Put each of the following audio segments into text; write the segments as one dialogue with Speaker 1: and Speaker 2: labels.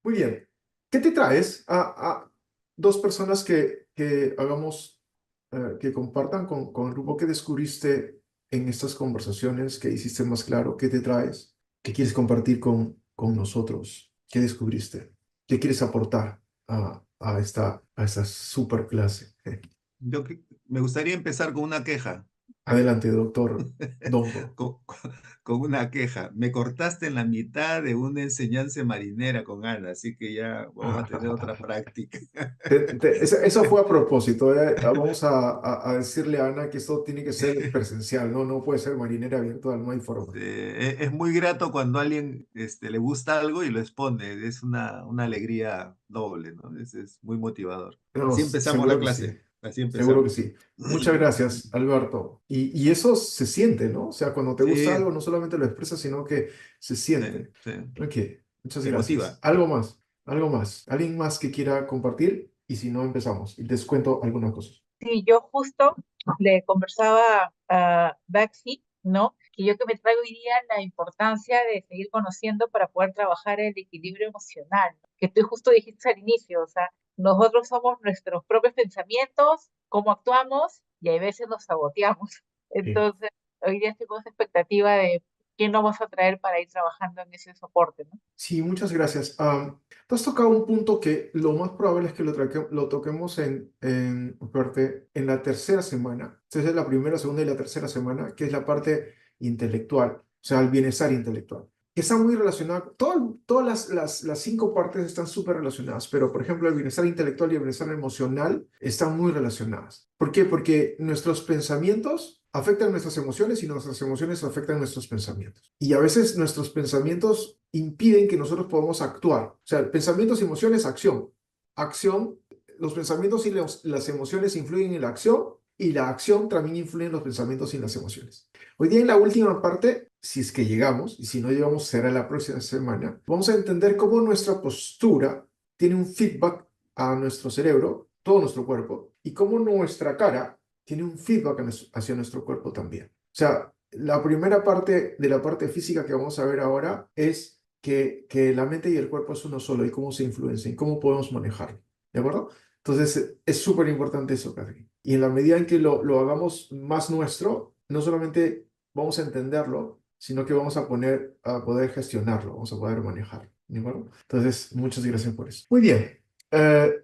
Speaker 1: Muy bien. ¿Qué te traes a dos personas que hagamos, que compartan con el grupo que descubriste en estas conversaciones que hiciste más claro? ¿Qué te traes? ¿Qué quieres compartir con nosotros? ¿Qué descubriste? ¿Qué quieres aportar a esta super clase?
Speaker 2: Me gustaría empezar con una queja,
Speaker 1: Adelante, doctor Dongo.
Speaker 2: con una queja. Me cortaste en la mitad de una enseñanza marinera con Ana, así que ya vamos a tener otra práctica.
Speaker 1: Eso fue a propósito. Vamos a decirle a Ana que esto tiene que ser presencial, ¿no? No puede ser marinera virtual, no hay forma.
Speaker 2: Es muy grato cuando a alguien le gusta algo y lo expone. Es una alegría doble, ¿no? Es muy motivador.
Speaker 1: No,
Speaker 2: Así empezamos
Speaker 1: seguro
Speaker 2: la
Speaker 1: que sí,
Speaker 2: clase. Así
Speaker 1: seguro que
Speaker 2: empezamos.
Speaker 1: sí. Muchas gracias, Alberto. Y eso se siente, ¿no? O sea, cuando te gusta
Speaker 2: Sí,
Speaker 1: algo, no solamente lo expresas, sino que se
Speaker 2: sí,
Speaker 1: siente.
Speaker 2: sí.
Speaker 1: Ok, muchas
Speaker 2: Te
Speaker 1: gracias.
Speaker 2: motiva.
Speaker 1: Algo más, algo más. ¿Alguien más que quiera compartir? Y si no, empezamos. Y les cuento algunas cosas.
Speaker 3: Sí, yo justo le conversaba a Baxi, ¿no? Que yo que me traigo hoy día la importancia de seguir conociendo para poder trabajar el equilibrio emocional, ¿no? Que tú justo dijiste al inicio, o sea, nosotros somos nuestros propios pensamientos, cómo actuamos y a veces nos saboteamos.
Speaker 1: Sí.
Speaker 3: Entonces, hoy día estoy con esa expectativa de quién nos vamos a traer para ir trabajando en ese soporte, ¿no?
Speaker 1: Sí, muchas gracias. Tú has tocado un punto que lo más probable es que lo toquemos en la tercera semana. Esa es la primera, segunda y la tercera semana, que es la parte intelectual, o sea, el bienestar intelectual. Que está muy relacionado, todas las cinco partes están súper relacionadas, pero por ejemplo, el bienestar intelectual y el bienestar emocional están muy relacionadas. ¿Por qué? Porque nuestros pensamientos afectan nuestras emociones y nuestras emociones afectan nuestros pensamientos. Y a veces nuestros pensamientos impiden que nosotros podamos actuar. O sea, pensamientos y emociones, acción. Acción, los pensamientos y las emociones influyen en la acción y la acción también influye en los pensamientos y en las emociones. Hoy día en la última parte, si es que llegamos, y si no llegamos será la próxima semana, vamos a entender cómo nuestra postura tiene un feedback a nuestro cerebro, todo nuestro cuerpo, y cómo nuestra cara tiene un feedback hacia nuestro cuerpo también. O sea, la primera parte de la parte física que vamos a ver ahora es que la mente y el cuerpo es uno solo y cómo se influencian y cómo podemos manejarlo. ¿De acuerdo? Entonces, es súper importante eso, Catherine. Y en la medida en que lo hagamos más nuestro, no solamente vamos a entenderlo, sino que vamos a poder gestionarlo, vamos a poder manejarlo. ¿De acuerdo? Entonces, muchas gracias por eso. Muy bien.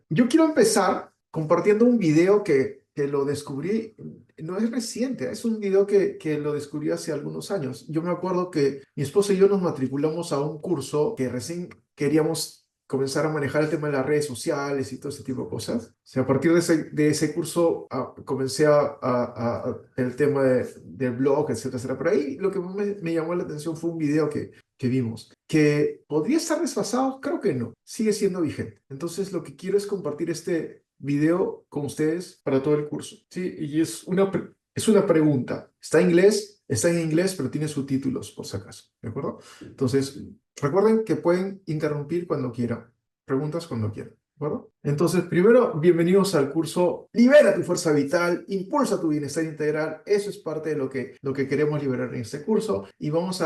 Speaker 1: Yo quiero empezar compartiendo un video que lo descubrí, no es reciente, es un video que lo descubrí hace algunos años. Yo me acuerdo que mi esposa y yo nos matriculamos a un curso que recién queríamos comenzar a manejar el tema de las redes sociales y todo ese tipo de cosas. O sea, a partir de ese curso comencé el tema del blog, etcétera, etcétera. Pero ahí lo que me llamó la atención fue un video que vimos, que podría estar desfasado, creo que no, sigue siendo vigente. Entonces, lo que quiero es compartir este video con ustedes para todo el curso, ¿sí? Y es una pregunta. Está en inglés, pero tiene subtítulos, por si acaso, ¿de acuerdo? Entonces, recuerden que pueden interrumpir cuando quieran, preguntas cuando quieran. ¿De acuerdo? Entonces, primero, bienvenidos al curso Libera tu fuerza vital, impulsa tu bienestar integral. Eso es parte de lo que queremos liberar en este curso. Y vamos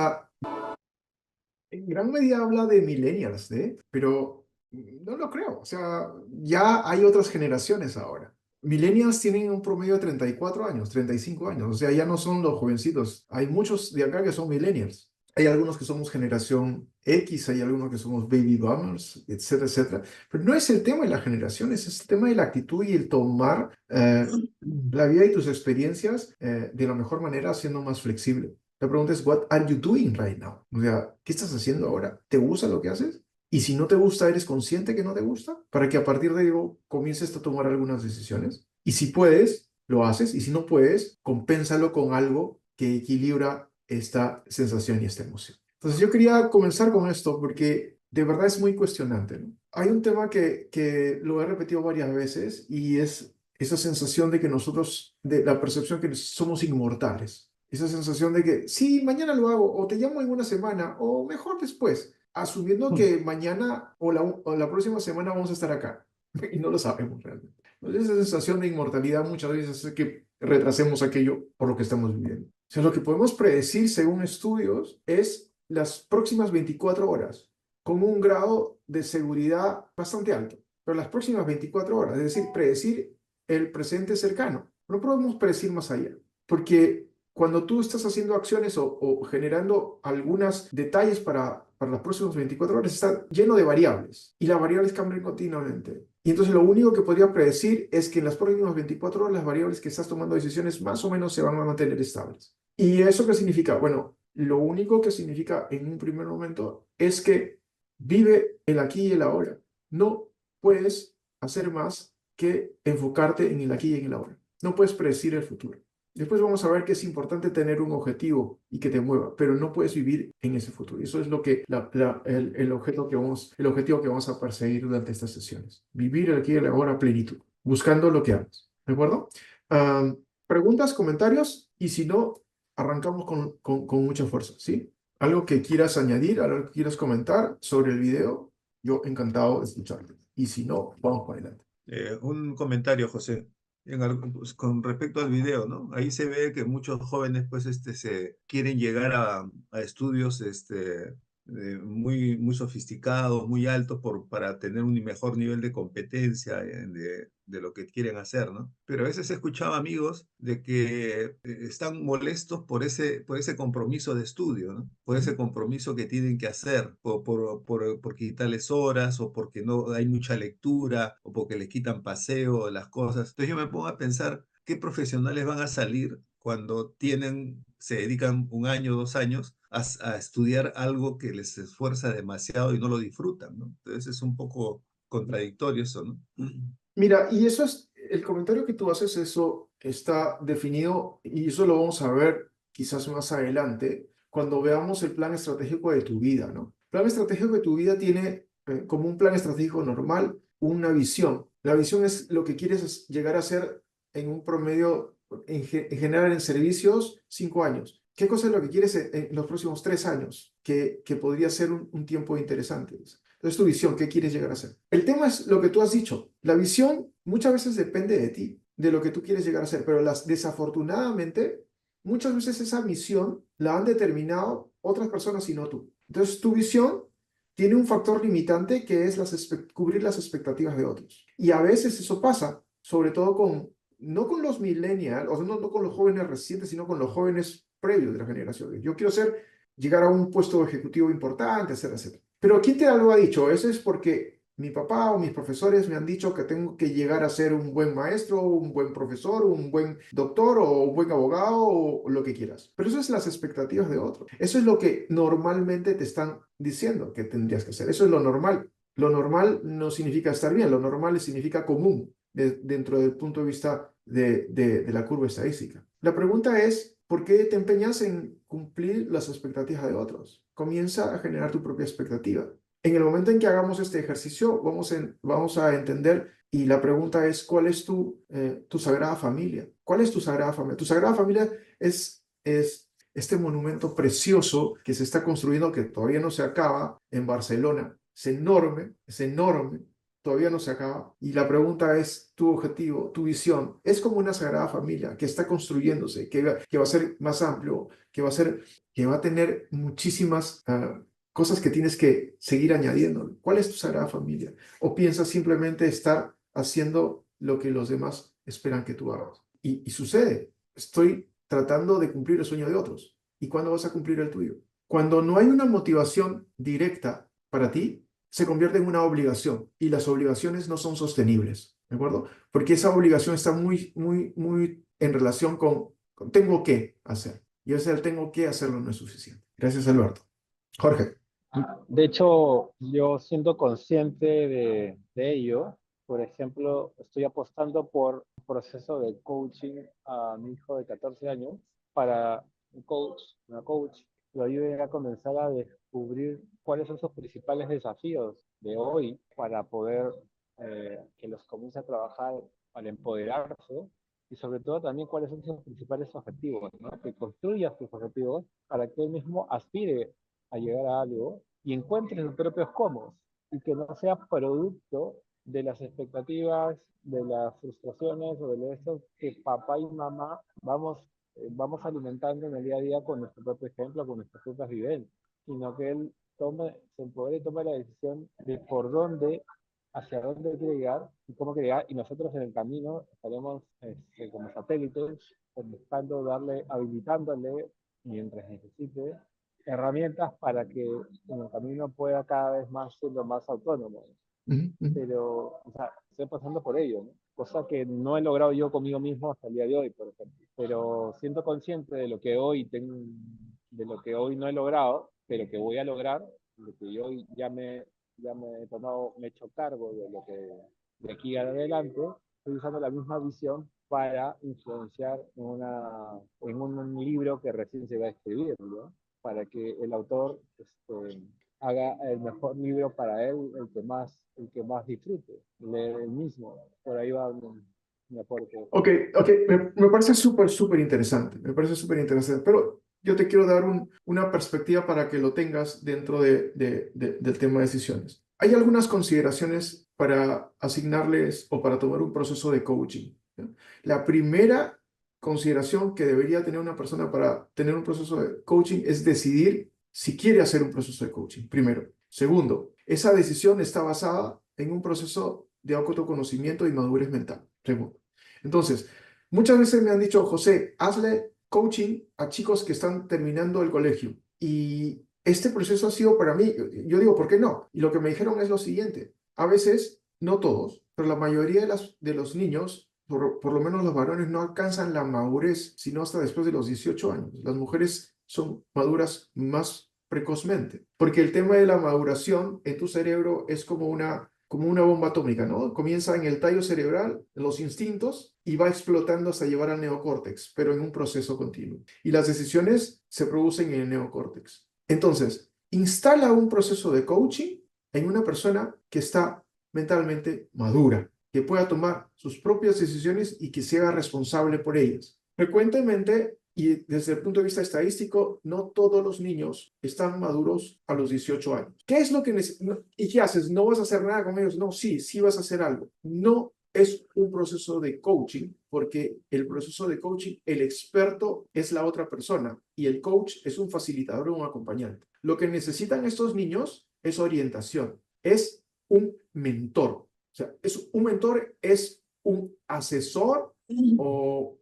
Speaker 1: en gran medida habla de millennials, ¿eh? Pero no lo creo. O sea, ya hay otras generaciones ahora. Millennials tienen un promedio de 34 años, 35 años. O sea, ya no son los jovencitos. Hay muchos de acá que son millennials. Hay algunos que somos generación X, hay algunos que somos baby boomers, etcétera, etcétera. Pero no es el tema de las generaciones, es el tema de la actitud y el tomar la vida y tus experiencias de la mejor manera, siendo más flexible. La pregunta es, what are you doing right now? O sea, ¿qué estás haciendo ahora? ¿Te gusta lo que haces? Y si no te gusta, ¿eres consciente que no te gusta? Para que a partir de ello comiences a tomar algunas decisiones. Y si puedes, lo haces. Y si no puedes, compénsalo con algo que equilibra esta sensación y esta emoción. Entonces yo quería comenzar con esto porque de verdad es muy cuestionante, ¿no? Hay un tema que lo he repetido varias veces y es esa sensación de que nosotros, de la percepción que somos inmortales. Esa sensación de que, sí, mañana lo hago, o te llamo en una semana, o mejor después, asumiendo que mañana o la próxima semana vamos a estar acá. Y no lo sabemos realmente. Entonces, esa sensación de inmortalidad muchas veces hace que retrasemos aquello por lo que estamos viviendo. O sea, lo que podemos predecir según estudios es las próximas 24 horas. con un grado de seguridad bastante alto. Pero las próximas 24 horas, es decir, predecir el presente cercano. No podemos predecir más allá, porque cuando tú estás haciendo acciones o generando algunos detalles para las próximas 24 horas, está lleno de variables y las variables cambian continuamente. Y entonces lo único que podría predecir es que en las próximas 24 horas las variables que estás tomando decisiones más o menos se van a mantener estables. ¿Y eso qué significa? Bueno, lo único que significa en un primer momento es que vive el aquí y el ahora. No puedes hacer más que enfocarte en el aquí y en el ahora. No puedes predecir el futuro. Después vamos a ver que es importante tener un objetivo y que te mueva, pero no puedes vivir en ese futuro. Eso es lo que el objetivo que vamos a perseguir durante estas sesiones. Vivir el aquí y el ahora a plenitud, buscando lo que amas. ¿De acuerdo? Preguntas, comentarios, y si no, arrancamos con mucha fuerza, ¿sí? ¿Algo que quieras añadir, algo que quieras comentar sobre el video? Yo encantado de escucharte. Y si no, vamos para adelante.
Speaker 2: Un comentario, José, pues, con respecto al video, ¿no? Ahí se ve que muchos jóvenes, pues, se quieren llegar a estudios, muy sofisticados, muy altos para tener un mejor nivel de competencia de lo que quieren hacer, ¿no? Pero a veces he escuchado amigos de que están molestos por ese compromiso de estudio, ¿no? Por ese compromiso que tienen que hacer, por quitarles horas, o porque no hay mucha lectura, o porque les quitan paseo, las cosas. Entonces yo me pongo a pensar, ¿qué profesionales van a salir cuando se dedican un año, 2 años a estudiar algo que les esfuerza demasiado y no lo disfrutan, ¿no? Entonces es un poco contradictorio eso, ¿no?
Speaker 1: Mira, y eso es, el comentario que tú haces, eso está definido y eso lo vamos a ver quizás más adelante cuando veamos el plan estratégico de tu vida, ¿no? El plan estratégico de tu vida tiene como un plan estratégico normal una visión. La visión es lo que quieres llegar a ser en un promedio, en general en servicios, 5 años. ¿Qué cosa es lo que quieres en los próximos 3 años? Que podría ser un tiempo interesante. Entonces, tu visión, ¿qué quieres llegar a ser? El tema es lo que tú has dicho. La visión muchas veces depende de ti, de lo que tú quieres llegar a ser, pero desafortunadamente, muchas veces esa misión la han determinado otras personas y no tú. Entonces, tu visión tiene un factor limitante que es cubrir las expectativas de otros. Y a veces eso pasa, sobre todo no con los millennials, o sea, no con los jóvenes recientes, sino con los jóvenes previos de la generación. Yo quiero llegar a un puesto ejecutivo importante, etcétera. Pero ¿quién te lo ha dicho? Eso es porque mi papá o mis profesores me han dicho que tengo que llegar a ser un buen maestro, un buen profesor, un buen doctor o un buen abogado o lo que quieras. Pero eso es las expectativas de otros. Eso es lo que normalmente te están diciendo que tendrías que hacer. Eso es lo normal. Lo normal no significa estar bien, lo normal significa común dentro del punto de vista de la curva estadística. La pregunta es, ¿por qué te empeñas en cumplir las expectativas de otros? Comienza a generar tu propia expectativa. En el momento en que hagamos este ejercicio, vamos a entender, y la pregunta es, ¿cuál es tu sagrada familia? ¿Cuál es tu sagrada familia? Tu sagrada familia es este monumento precioso que se está construyendo, que todavía no se acaba en Barcelona. Es enorme, todavía no se acaba. Y la pregunta es, tu objetivo, tu visión, es como una sagrada familia que está construyéndose, que va a ser más amplio, que va a tener muchísimas cosas que tienes que seguir añadiendo. ¿Cuál es tu sagrada familia? ¿O piensas simplemente estar haciendo lo que los demás esperan que tú hagas? Y sucede, estoy tratando de cumplir el sueño de otros. ¿Y cuándo vas a cumplir el tuyo? Cuando no hay una motivación directa para ti, se convierte en una obligación y las obligaciones no son sostenibles, ¿de acuerdo? Porque esa obligación está muy en relación con tengo que hacer. Y ese el tengo que hacerlo no es suficiente. Gracias, Alberto. Jorge.
Speaker 4: De hecho, yo siendo consciente de ello, por ejemplo, estoy apostando por un proceso de coaching a mi hijo de 14 años para una coach, lo ayude a comenzar a descubrir cuáles son sus principales desafíos de hoy para poder que los comience a trabajar para empoderarse y sobre todo también cuáles son sus principales objetivos, ¿no? Que construya sus objetivos para que él mismo aspire a llegar a algo y encuentre sus propios cómo y que no sea producto de las expectativas, de las frustraciones o de eso que papá y mamá vamos alimentando en el día a día con nuestro propio ejemplo, con nuestras propias vivencias, sino que él se empodere y tome la decisión de por dónde, hacia dónde quiere llegar y cómo quiere llegar, y nosotros en el camino estaremos como satélites, buscando habilitándole, mientras necesite, herramientas para que en el camino pueda cada vez más ser lo más autónomo.
Speaker 1: Ujú, ujú.
Speaker 4: Pero, o sea, estoy pasando por ello, ¿no? Cosa que no he logrado yo conmigo mismo hasta el día de hoy, por ejemplo. Pero siento consciente de lo que hoy tengo, de lo que hoy no he logrado, pero que voy a lograr, de que yo ya me he tomado, me he hecho cargo de lo que de aquí adelante, estoy usando la misma visión para influenciar en un libro que recién se va a escribir, ¿no? Para que el autor haga el mejor libro para él, el que más disfrute, leer el mismo. Por ahí va mi aporte.
Speaker 1: Ok, ok, me parece súper interesante, me parece súper interesante, pero yo te quiero dar una perspectiva para que lo tengas dentro del tema de decisiones. Hay algunas consideraciones para asignarles o para tomar un proceso de coaching, ¿ya? La primera consideración que debería tener una persona para tener un proceso de coaching es decidir si quiere hacer un proceso de coaching, primero. Segundo, esa decisión está basada en un proceso de autoconocimiento y madurez mental. Segundo. Entonces, muchas veces me han dicho, José, hazle coaching a chicos que están terminando el colegio. Y este proceso ha sido para mí, yo digo, ¿por qué no? Y lo que me dijeron es lo siguiente, a veces, no todos, pero la mayoría de los niños, por lo menos los varones, no alcanzan la madurez, sino hasta después de los 18 años. Las mujeres son maduras más precozmente, porque el tema de la maduración en tu cerebro es como una bomba atómica, ¿no? Comienza en el tallo cerebral, en los instintos, y va explotando hasta llevar al neocórtex, pero en un proceso continuo. Y las decisiones se producen en el neocórtex. Entonces, instala un proceso de coaching en una persona que está mentalmente madura, que pueda tomar sus propias decisiones y que se haga responsable por ellas. Frecuentemente, y desde el punto de vista estadístico, no todos los niños están maduros a los 18 años. ¿Qué es lo que necesitas? ¿Y qué haces? ¿No vas a hacer nada con ellos? No, sí vas a hacer algo. No es un proceso de coaching, porque el proceso de coaching, el experto es la otra persona y el coach es un facilitador o un acompañante. Lo que necesitan estos niños es orientación, es un mentor. O sea, un mentor es un asesor o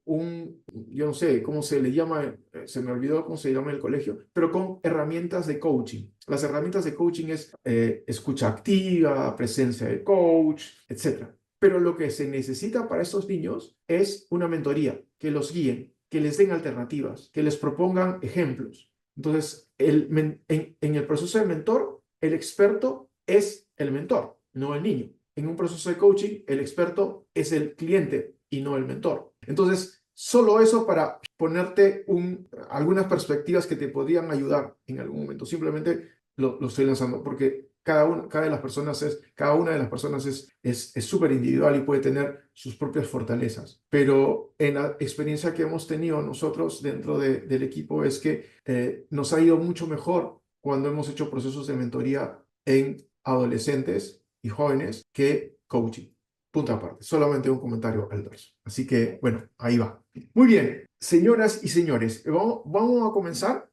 Speaker 1: yo no sé cómo se le llama, se me olvidó cómo se llama en el colegio, pero con herramientas de coaching. Las herramientas de coaching es escucha activa, presencia de coach, etc. Pero lo que se necesita para estos niños es una mentoría, que los guíen, que les den alternativas, que les propongan ejemplos. Entonces, en el proceso de mentor, el experto es el mentor, no el niño. En un proceso de coaching, el experto es el cliente y no el mentor. Entonces, solo eso para ponerte algunas perspectivas que te podrían ayudar en algún momento. Simplemente lo estoy lanzando porque cada una de las personas es súper individual y puede tener sus propias fortalezas. Pero en la experiencia que hemos tenido nosotros dentro del equipo es que nos ha ido mucho mejor cuando hemos hecho procesos de mentoría en adolescentes y jóvenes que coaching. Punto aparte, solamente un comentario al dorso. Así que, bueno, ahí va. Muy bien, señoras y señores, vamos a comenzar.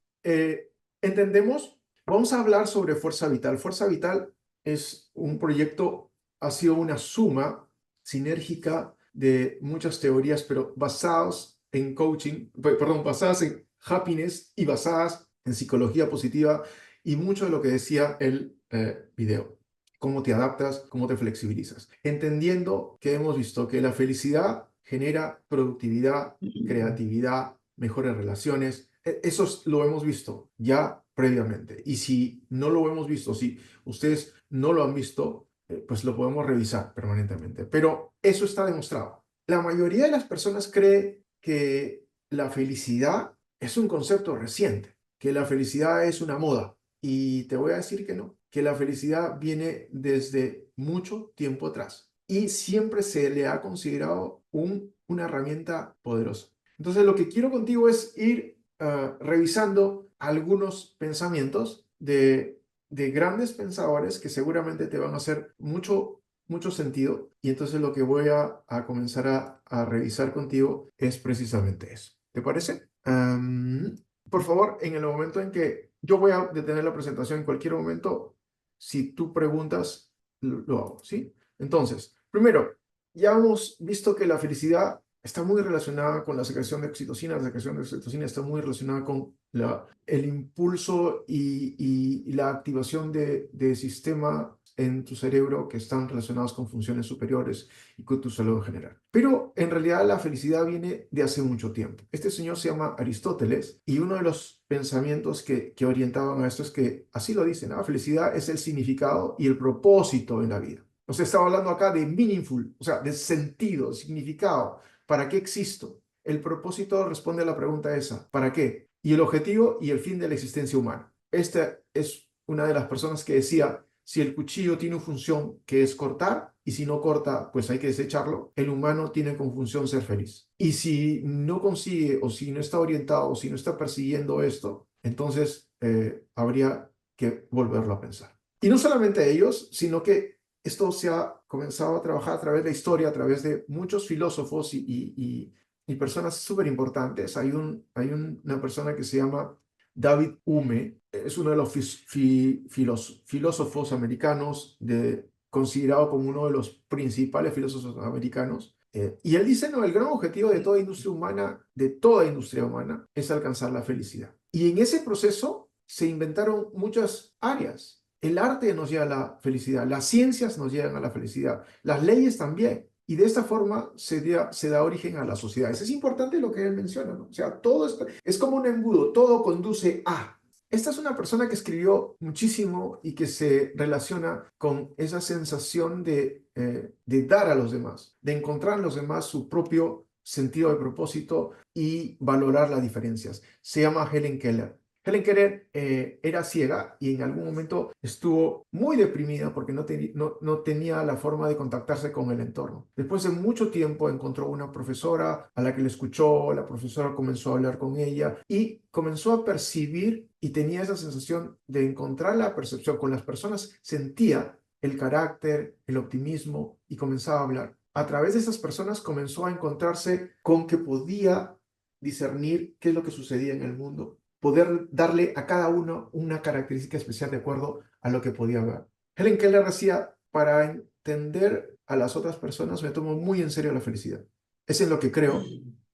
Speaker 1: Entendemos, vamos a hablar sobre Fuerza Vital. Fuerza Vital es un proyecto, ha sido una suma sinérgica de muchas teorías, pero basadas en coaching, perdón, basadas en happiness y basadas en psicología positiva y mucho de lo que decía el video. Cómo te adaptas, cómo te flexibilizas. Entendiendo que hemos visto que la felicidad genera productividad, creatividad, mejores relaciones. Eso lo hemos visto ya previamente. Y si no lo hemos visto, si ustedes no lo han visto, pues lo podemos revisar permanentemente. Pero eso está demostrado. La mayoría de las personas cree que la felicidad es un concepto reciente, que la felicidad es una moda. Y te voy a decir que no, que la felicidad viene desde mucho tiempo atrás y siempre se le ha considerado una herramienta poderosa. Entonces, lo que quiero contigo es ir revisando algunos pensamientos de grandes pensadores que seguramente te van a hacer mucho sentido. Y entonces lo que voy a comenzar a revisar contigo es precisamente eso. ¿Te parece? por favor, en el momento en que yo voy a detener la presentación en cualquier momento, si tú preguntas, lo hago, ¿sí? Entonces, primero, ya hemos visto que la felicidad está muy relacionada con la secreción de oxitocina. La secreción de oxitocina está muy relacionada con el impulso y la activación de sistema en tu cerebro que están relacionados con funciones superiores y con tu salud en general. Pero en realidad la felicidad viene de hace mucho tiempo. Este señor se llama Aristóteles y uno de los pensamientos que orientaban a esto es que, así lo dicen, ¿no? La felicidad es el significado y el propósito en la vida. O sea, estaba hablando acá de meaningful, o sea, de sentido, significado. ¿Para qué existo? El propósito responde a la pregunta esa, ¿para qué? Y el objetivo y el fin de la existencia humana. Esta es una de las personas que decía, si el cuchillo tiene una función que es cortar, y si no corta, pues hay que desecharlo, el humano tiene como función ser feliz. Y si no consigue, o si no está orientado, o si no está persiguiendo esto, entonces habría que volverlo a pensar. Y no solamente ellos, sino que esto se ha comenzado a trabajar a través de la historia, a través de muchos filósofos y personas súper importantes. Hay una persona que se llama David Hume, es uno de los filósofos americanos, considerado como uno de los principales filósofos americanos. Y él dice, no, el gran objetivo de toda industria humana, es alcanzar la felicidad. Y en ese proceso se inventaron muchas áreas. El arte nos lleva a la felicidad, las ciencias nos llevan a la felicidad, las leyes también. Y de esta forma se da origen a las sociedades. Es importante lo que él menciona, ¿no? O sea, todo esto es como un embudo, todo conduce a. Esta es una persona que escribió muchísimo y que se relaciona con esa sensación de dar a los demás, de encontrar en los demás su propio sentido de propósito y valorar las diferencias. Se llama Helen Keller. Helen Keller era ciega y en algún momento estuvo muy deprimida porque no tenía la forma de contactarse con el entorno. Después de mucho tiempo encontró una profesora a la que le escuchó, la profesora comenzó a hablar con ella y comenzó a percibir y tenía esa sensación de encontrar la percepción con las personas, sentía el carácter, el optimismo y comenzaba a hablar. A través de esas personas comenzó a encontrarse con que podía discernir qué es lo que sucedía en el mundo, poder darle a cada uno una característica especial de acuerdo a lo que podía ver. Helen Keller decía, para entender a las otras personas me tomo muy en serio la felicidad. Es en lo que creo,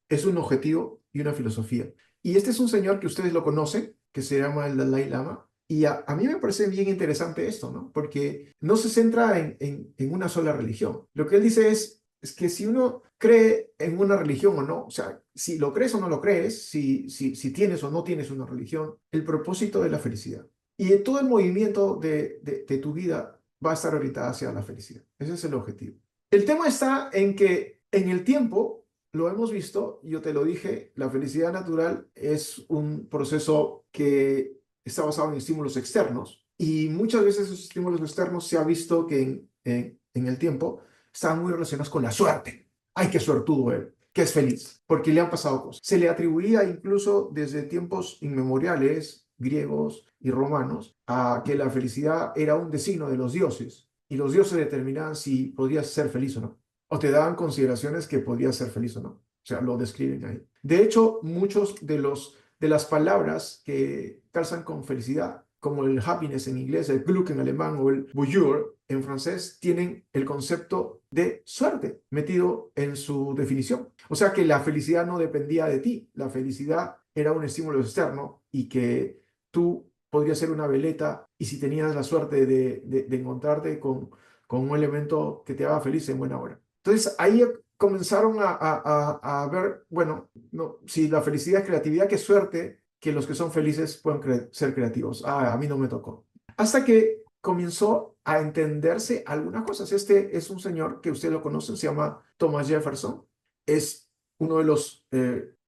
Speaker 1: es un objetivo y una filosofía. Y este es un señor que ustedes lo conocen, que se llama el Dalai Lama. Y a mí me parece bien interesante esto, ¿no? Porque no se centra en una sola religión. Lo que él dice es que si uno cree en una religión o no, o sea, si lo crees o no lo crees, si tienes o no tienes una religión, el propósito es la felicidad. Y todo el movimiento de tu vida va a estar orientado hacia la felicidad. Ese es el objetivo. El tema está en que en el tiempo, lo hemos visto, yo te lo dije, la felicidad natural es un proceso que está basado en estímulos externos y muchas veces esos estímulos externos se ha visto que en el tiempo estaban muy relacionados con la suerte. ¡Ay, qué suertudo él! Que es feliz, porque le han pasado cosas. Se le atribuía incluso desde tiempos inmemoriales, griegos y romanos, a que la felicidad era un designo de los dioses y los dioses determinaban si podías ser feliz o no, o te daban consideraciones que podías ser feliz o no. O sea, lo describen ahí. De hecho, muchos de las palabras que calzan con felicidad, como el happiness en inglés, el Glück en alemán o el Bonjour en francés, tienen el concepto de suerte metido en su definición. O sea que la felicidad no dependía de ti, la felicidad era un estímulo externo y que tú podrías ser una veleta y si tenías la suerte de encontrarte con un elemento que te haga feliz en buena hora. Entonces ahí comenzaron a ver, bueno, no, si la felicidad es creatividad, qué suerte que los que son felices pueden ser creativos. A mí no me tocó. Hasta que comenzó a entenderse algunas cosas. Este es un señor que ustedes lo conocen, se llama Thomas Jefferson. Es uno de los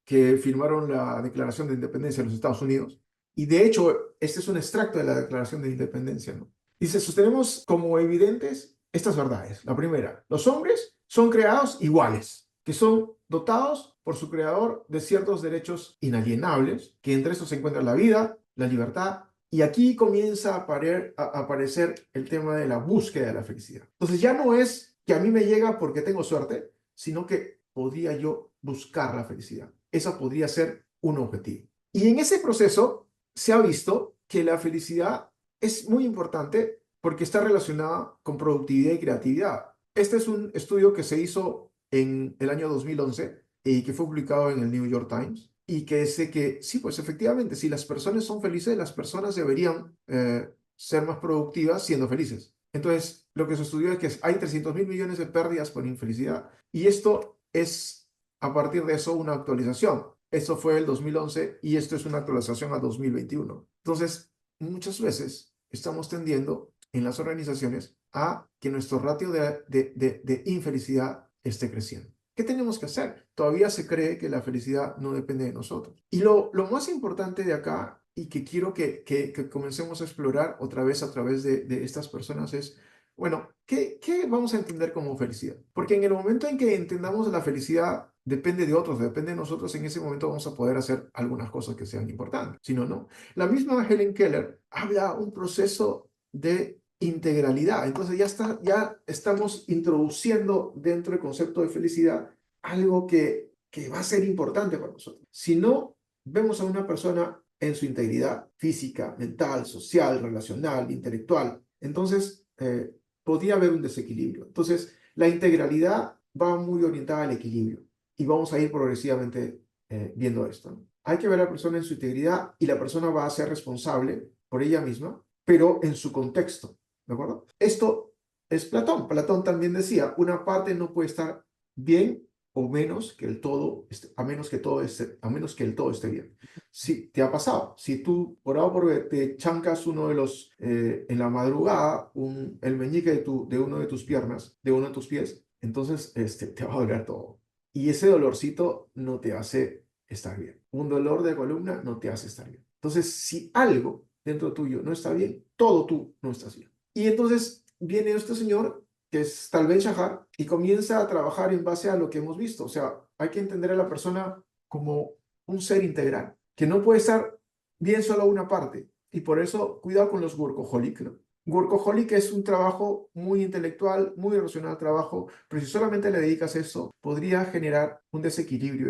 Speaker 1: que firmaron la Declaración de Independencia de los Estados Unidos. Y de hecho, este es un extracto de la Declaración de Independencia, ¿no? Dice, sostenemos como evidentes estas verdades. La primera, los hombres son creados iguales, que son dotados por su creador de ciertos derechos inalienables, que entre estos se encuentra la vida, la libertad, y aquí comienza a aparecer el tema de la búsqueda de la felicidad. Entonces ya no es que a mí me llega porque tengo suerte, sino que podría yo buscar la felicidad. Eso podría ser un objetivo. Y en ese proceso se ha visto que la felicidad es muy importante porque está relacionada con productividad y creatividad. Este es un estudio que se hizo en el año 2011 y que fue publicado en el New York Times y que dice que sí, pues efectivamente, si las personas son felices, las personas deberían ser más productivas siendo felices. Entonces, lo que se estudió es que hay 300.000 millones de pérdidas por infelicidad y esto es, a partir de eso, una actualización. Esto fue el 2011 y esto es una actualización a 2021. Entonces, muchas veces estamos tendiendo en las organizaciones a que nuestro ratio de infelicidad esté creciendo. ¿Qué tenemos que hacer? Todavía se cree que la felicidad no depende de nosotros. Y lo más importante de acá, y que quiero que comencemos a explorar otra vez a través de estas personas es, bueno, ¿qué vamos a entender como felicidad? Porque en el momento en que entendamos la felicidad depende de otros, depende de nosotros, en ese momento vamos a poder hacer algunas cosas que sean importantes. Si no, no. La misma Helen Keller habla un proceso de integralidad. Entonces ya estamos introduciendo dentro del concepto de felicidad algo que va a ser importante para nosotros. Si no vemos a una persona en su integridad física, mental, social, relacional, intelectual, entonces podría haber un desequilibrio. Entonces, la integralidad va muy orientada al equilibrio y vamos a ir progresivamente viendo esto, ¿no? Hay que ver a la persona en su integridad y la persona va a ser responsable por ella misma, pero en su contexto, ¿de acuerdo? Esto es Platón. Platón también decía, una parte no puede estar bien o menos que el todo, a menos que el todo esté bien. Si te ha pasado, si tú por A o por B te chancas uno de los, en la madrugada, el meñique de uno de tus piernas, de uno de tus pies, entonces te va a doler todo. Y ese dolorcito no te hace estar bien. Un dolor de columna no te hace estar bien. Entonces, si algo dentro tuyo no está bien, todo tú no estás bien. Y entonces viene este señor, que es Tal Ben Shahar, y comienza a trabajar en base a lo que hemos visto. O sea, hay que entender a la persona como un ser integral, que no puede estar bien solo una parte. Y por eso, cuidado con los workaholic, ¿no? Workaholic es un trabajo muy intelectual, muy racional trabajo, pero si solamente le dedicas eso, podría generar un desequilibrio,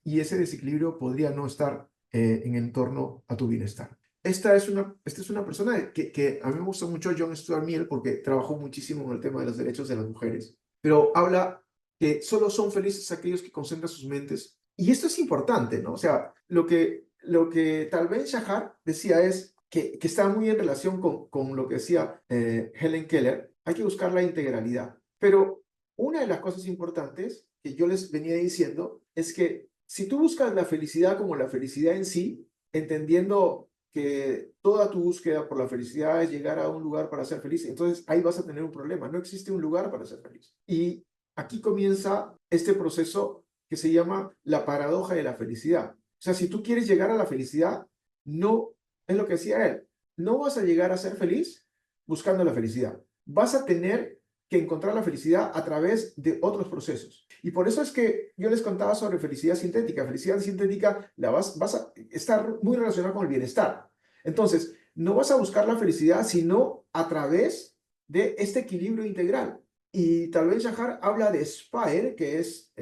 Speaker 1: y ese desequilibrio podría no estar en torno a tu bienestar. Esta es una persona que a mí me gusta mucho, John Stuart Mill, porque trabajó muchísimo en el tema de los derechos de las mujeres, pero habla que solo son felices aquellos que concentran sus mentes. Y esto es importante, ¿no? O sea, lo que tal vez Shahar decía es que está muy en relación con lo que decía Helen Keller, hay que buscar la integralidad. Pero una de las cosas importantes que yo les venía diciendo es que si tú buscas la felicidad como la felicidad en sí, entendiendo que toda tu búsqueda por la felicidad es llegar a un lugar para ser feliz, entonces ahí vas a tener un problema. No existe un lugar para ser feliz. Y aquí comienza este proceso que se llama la paradoja de la felicidad. O sea, si tú quieres llegar a la felicidad, no, es lo que decía él, no vas a llegar a ser feliz buscando la felicidad. Vas a tener que encontrar la felicidad a través de otros procesos. Y por eso es que yo les contaba sobre felicidad sintética. Felicidad sintética vas a estar muy relacionada con el bienestar. Entonces, no vas a buscar la felicidad, sino a través de este equilibrio integral. Y tal vez Shahar habla de Spire, que es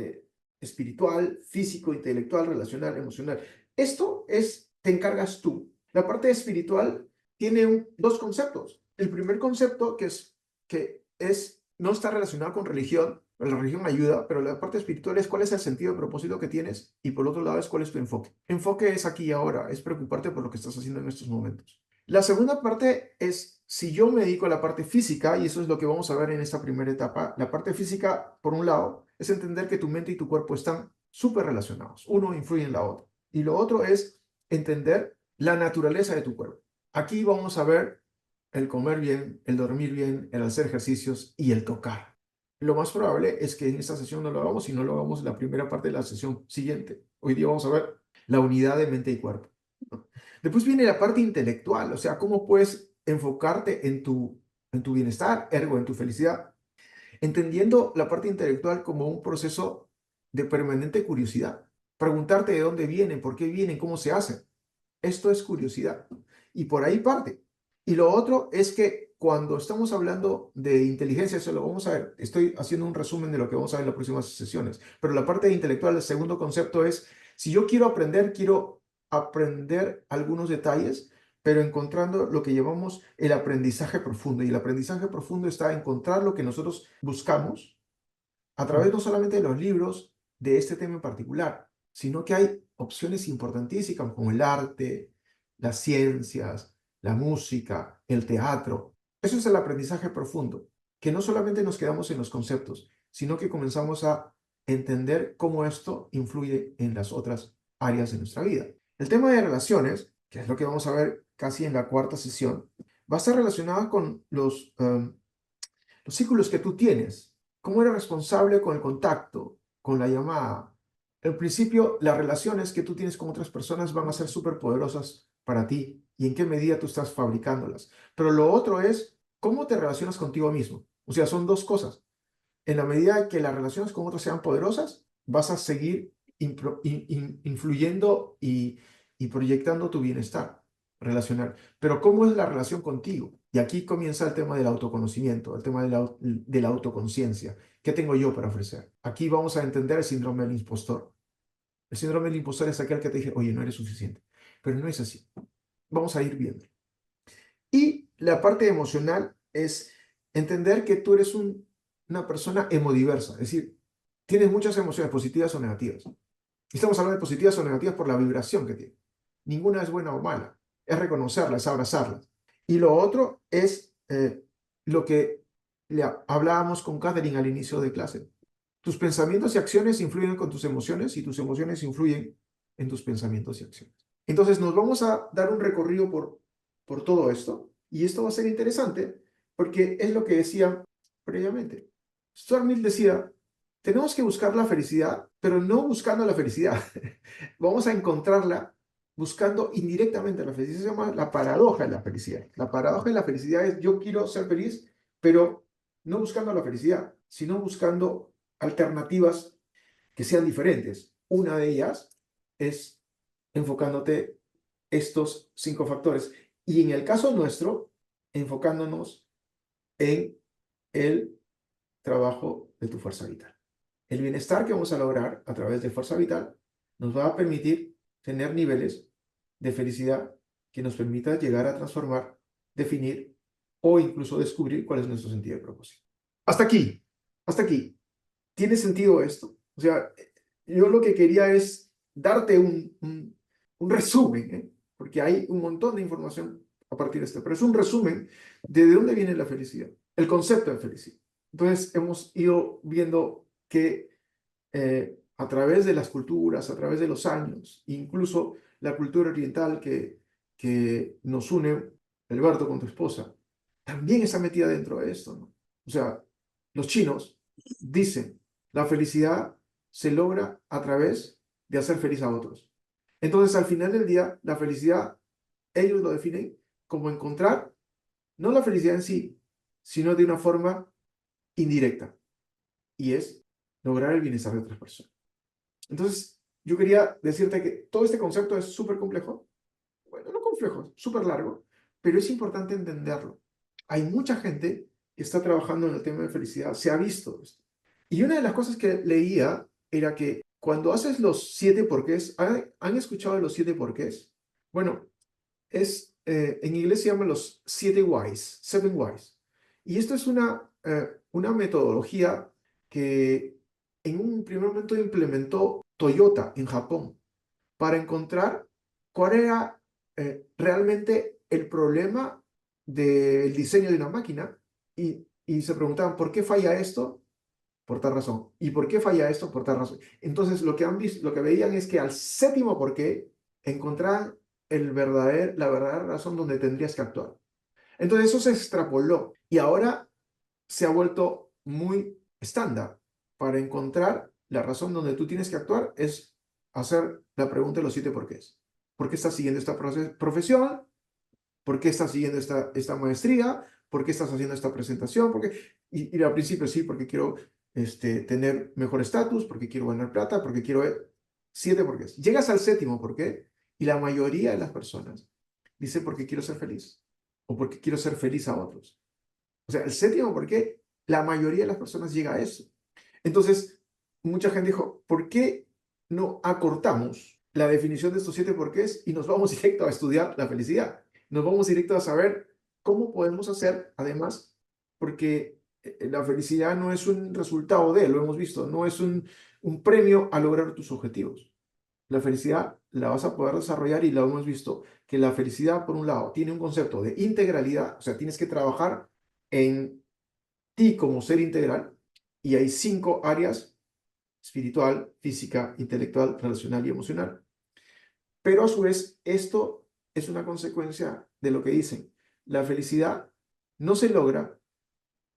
Speaker 1: espiritual, físico, intelectual, relacional, emocional. Esto te encargas tú. La parte espiritual tiene dos conceptos. El primer concepto no está relacionado con religión, la religión ayuda, pero la parte espiritual es cuál es el sentido de propósito que tienes y por otro lado es cuál es tu enfoque. Enfoque es aquí y ahora, es preocuparte por lo que estás haciendo en estos momentos. La segunda parte es si yo me dedico a la parte física, y eso es lo que vamos a ver en esta primera etapa. La parte física, por un lado, es entender que tu mente y tu cuerpo están súper relacionados. Uno influye en la otra. Y lo otro es entender la naturaleza de tu cuerpo. Aquí vamos a ver el comer bien, el dormir bien, el hacer ejercicios y el tocar. Lo más probable es que en esta sesión no lo hagamos y no lo hagamos en la primera parte de la sesión siguiente. Hoy día vamos a ver la unidad de mente y cuerpo, ¿no? Después viene la parte intelectual, o sea, cómo puedes enfocarte en tu bienestar, ergo, en tu felicidad, entendiendo la parte intelectual como un proceso de permanente curiosidad. Preguntarte de dónde vienen, por qué vienen, cómo se hacen. Esto es curiosidad. Y por ahí parte. Y lo otro es que cuando estamos hablando de inteligencia, eso lo vamos a ver. Estoy haciendo un resumen de lo que vamos a ver en las próximas sesiones. Pero la parte intelectual, el segundo concepto es, si yo quiero aprender, quiero aprender algunos detalles, pero encontrando lo que llamamos el aprendizaje profundo. Y el aprendizaje profundo está en encontrar lo que nosotros buscamos a través no solamente de los libros de este tema en particular, sino que hay opciones importantísimas como el arte, las ciencias, la música, el teatro. Eso es el aprendizaje profundo, que no solamente nos quedamos en los conceptos, sino que comenzamos a entender cómo esto influye en las otras áreas de nuestra vida. El tema de relaciones, que es lo que vamos a ver casi en la cuarta sesión, va a estar relacionado con los círculos que tú tienes. ¿Cómo eres responsable con el contacto, con la llamada? En principio, las relaciones que tú tienes con otras personas van a ser súper poderosas para ti y en qué medida tú estás fabricándolas. Pero lo otro es cómo te relacionas contigo mismo. O sea, son dos cosas. En la medida que las relaciones con otros sean poderosas, vas a seguir influyendo y proyectando tu bienestar relacional. Pero ¿cómo es la relación contigo? Y aquí comienza el tema del autoconocimiento, el tema de la autoconciencia. ¿Qué tengo yo para ofrecer? Aquí vamos a entender el síndrome del impostor. El síndrome del impostor es aquel que te dice, oye, no eres suficiente. Pero no es así. Vamos a ir viendo. Y la parte emocional es entender que tú eres una persona hemodiversa, es decir, tienes muchas emociones positivas o negativas. Estamos hablando de positivas o negativas por la vibración que tiene. Ninguna es buena o mala, es reconocerlas, es abrazarlas. Y lo otro es lo que hablábamos con Catherine al inicio de clase. Tus pensamientos y acciones influyen con tus emociones y tus emociones influyen en tus pensamientos y acciones. Entonces nos vamos a dar un recorrido por todo esto y esto va a ser interesante porque es lo que decía previamente. Stuart Mill decía, tenemos que buscar la felicidad, pero no buscando la felicidad. Vamos a encontrarla buscando indirectamente la felicidad. Se llama la paradoja de la felicidad. La paradoja de la felicidad es yo quiero ser feliz, pero no buscando la felicidad, sino buscando alternativas que sean diferentes. Una de ellas es enfocándote estos 5 factores. Y en el caso nuestro, enfocándonos en el trabajo de tu fuerza vital. El bienestar que vamos a lograr a través de fuerza vital nos va a permitir tener niveles de felicidad que nos permita llegar a transformar, definir o incluso descubrir cuál es nuestro sentido de propósito. Hasta aquí, hasta aquí. ¿Tiene sentido esto? O sea, yo lo que quería es darte un resumen, ¿eh? Porque hay un montón de información a partir de esto, pero es un resumen de dónde viene la felicidad, el concepto de felicidad. Entonces, hemos ido viendo que a través de las culturas, a través de los años, incluso la cultura oriental que nos une, Alberto, con tu esposa, también está metida dentro de esto, ¿no? O sea, los chinos dicen, la felicidad se logra a través de hacer feliz a otros. Entonces, al final del día, la felicidad, ellos lo definen como encontrar, no la felicidad en sí, sino de una forma indirecta, y es lograr el bienestar de otras personas. Entonces, yo quería decirte que todo este concepto es súper complejo. Bueno, no complejo, súper largo, pero es importante entenderlo. Hay mucha gente que está trabajando en el tema de felicidad, se ha visto esto. Y una de las cosas que leía era que cuando haces los 7 porqués, ¿han escuchado de los 7 porqués? Bueno, en inglés se llaman los 7 whys, 7 whys. Y esto es una metodología que en un primer momento implementó Toyota en Japón para encontrar cuál era realmente el problema del diseño de una máquina y se preguntaban, ¿por qué falla esto? Por tal razón. ¿Y por qué falla esto? Por tal razón. Entonces, lo que han visto, lo que veían es que al séptimo por qué encontraban la verdadera razón donde tendrías que actuar. Entonces, eso se extrapoló y ahora se ha vuelto muy estándar. Para encontrar la razón donde tú tienes que actuar es hacer la pregunta de los 7 porqués. ¿Por qué estás siguiendo esta profesión? ¿Por qué estás siguiendo esta maestría? ¿Por qué estás haciendo esta presentación? Y al principio sí, porque quiero tener mejor estatus, porque quiero ganar plata, porque quiero... 7 porqués. Llegas al séptimo por qué y la mayoría de las personas dice porque quiero ser feliz o porque quiero ser feliz a otros. O sea, el séptimo por qué la mayoría de las personas llega a eso. Entonces, mucha gente dijo, ¿por qué no acortamos la definición de estos 7 porqués y nos vamos directo a estudiar la felicidad. Nos vamos directo a saber cómo podemos hacer, además, porque la felicidad no es un resultado de, lo hemos visto, no es un premio a lograr tus objetivos. La felicidad la vas a poder desarrollar y la hemos visto, que la felicidad, por un lado, tiene un concepto de integralidad, o sea, tienes que trabajar en ti como ser integral, y hay 5 áreas: espiritual, física, intelectual, relacional y emocional. Pero a su vez, esto es una consecuencia de lo que dicen. La felicidad no se logra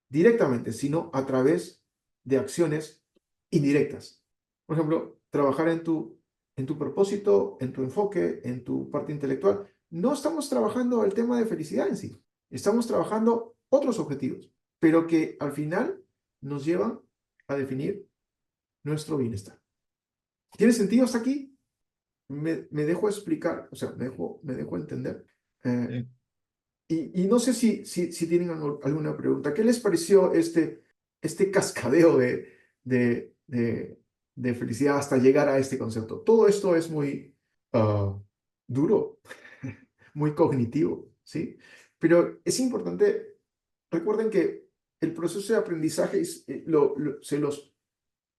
Speaker 1: directamente, sino a través de acciones indirectas. Por ejemplo, trabajar en tu propósito, en tu enfoque, en tu parte intelectual. No estamos trabajando el tema de felicidad en sí, estamos trabajando otros objetivos, pero que al final nos llevan a definir nuestro bienestar. ¿Tiene sentido hasta aquí? Me dejo explicar, o sea, me dejo entender. Eh,
Speaker 2: Sí.
Speaker 1: y no sé si tienen alguna pregunta. ¿Qué les pareció este cascadeo de felicidad hasta llegar a este concepto? Todo esto es muy duro, muy cognitivo, ¿sí? Pero es importante, recuerden que el proceso de aprendizaje,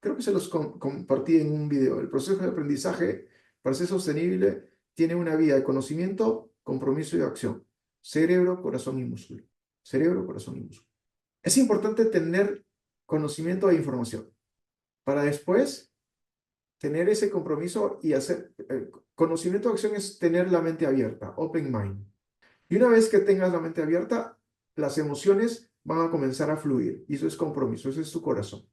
Speaker 1: creo que se los compartí en un video. El proceso de aprendizaje, para ser sostenible, tiene una vía de conocimiento, compromiso y acción. Cerebro, corazón y músculo. Cerebro, corazón y músculo. Es importante tener conocimiento e información para después tener ese compromiso y hacer... conocimiento de acción es tener la mente abierta, open mind. Y una vez que tengas la mente abierta, las emociones van a comenzar a fluir. Y eso es compromiso, eso es tu corazón.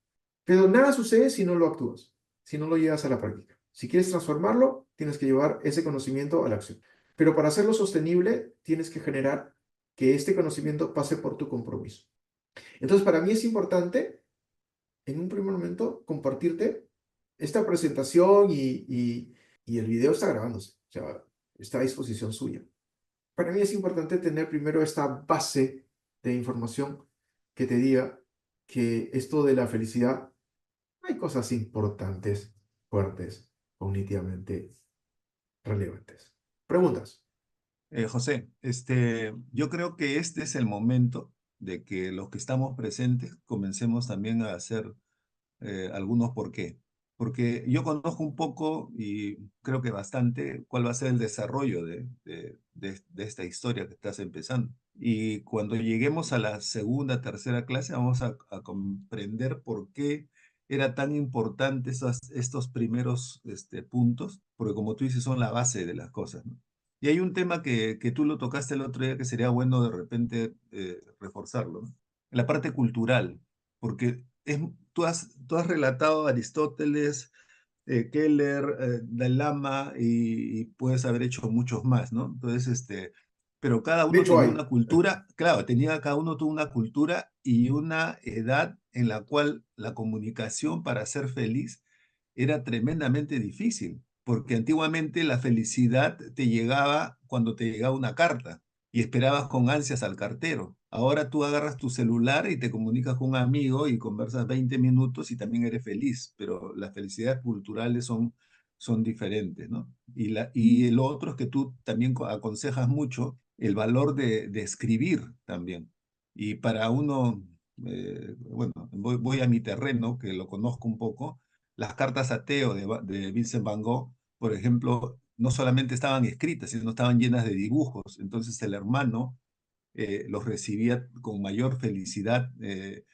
Speaker 1: Pero nada sucede si no lo actúas, si no lo llevas a la práctica. Si quieres transformarlo, tienes que llevar ese conocimiento a la acción. Pero para hacerlo sostenible, tienes que generar que este conocimiento pase por tu compromiso. Entonces, para mí es importante, en un primer momento, compartirte esta presentación y el video está grabándose, o sea, está a disposición suya. Para mí es importante tener primero esta base de información que te diga que esto de la felicidad, hay cosas importantes, fuertes, cognitivamente relevantes. ¿Preguntas?
Speaker 2: José, yo creo que este es el momento de que los que estamos presentes comencemos también a hacer algunos por qué. Porque yo conozco un poco y creo que bastante cuál va a ser el desarrollo de esta historia que estás empezando. Y cuando lleguemos a la segunda, tercera clase, vamos a comprender por qué era tan importante estos primeros puntos, porque como tú dices, son la base de las cosas, ¿no? Y hay un tema que tú lo tocaste el otro día que sería bueno de repente reforzarlo, ¿no? La parte cultural, porque tú has relatado a Aristóteles, Keller, Dalai Lama y puedes haber hecho muchos más, ¿no? Entonces, pero cada
Speaker 1: De
Speaker 2: uno
Speaker 1: hecho,
Speaker 2: tenía
Speaker 1: hay.
Speaker 2: una cultura, claro, cada uno tuvo una cultura y una edad en la cual la comunicación para ser feliz era tremendamente difícil, porque antiguamente la felicidad te llegaba cuando te llegaba una carta y esperabas con ansias al cartero. Ahora tú agarras tu celular y te comunicas con un amigo y conversas 20 minutos y también eres feliz, pero las felicidades culturales son diferentes, ¿no? Y lo otro es que tú también aconsejas mucho el valor de escribir también. Y para uno, bueno, voy a mi terreno, que lo conozco un poco, las cartas a Theo de Vincent Van Gogh, por ejemplo, no solamente estaban escritas, sino estaban llenas de dibujos. Entonces el hermano los recibía con mayor felicidad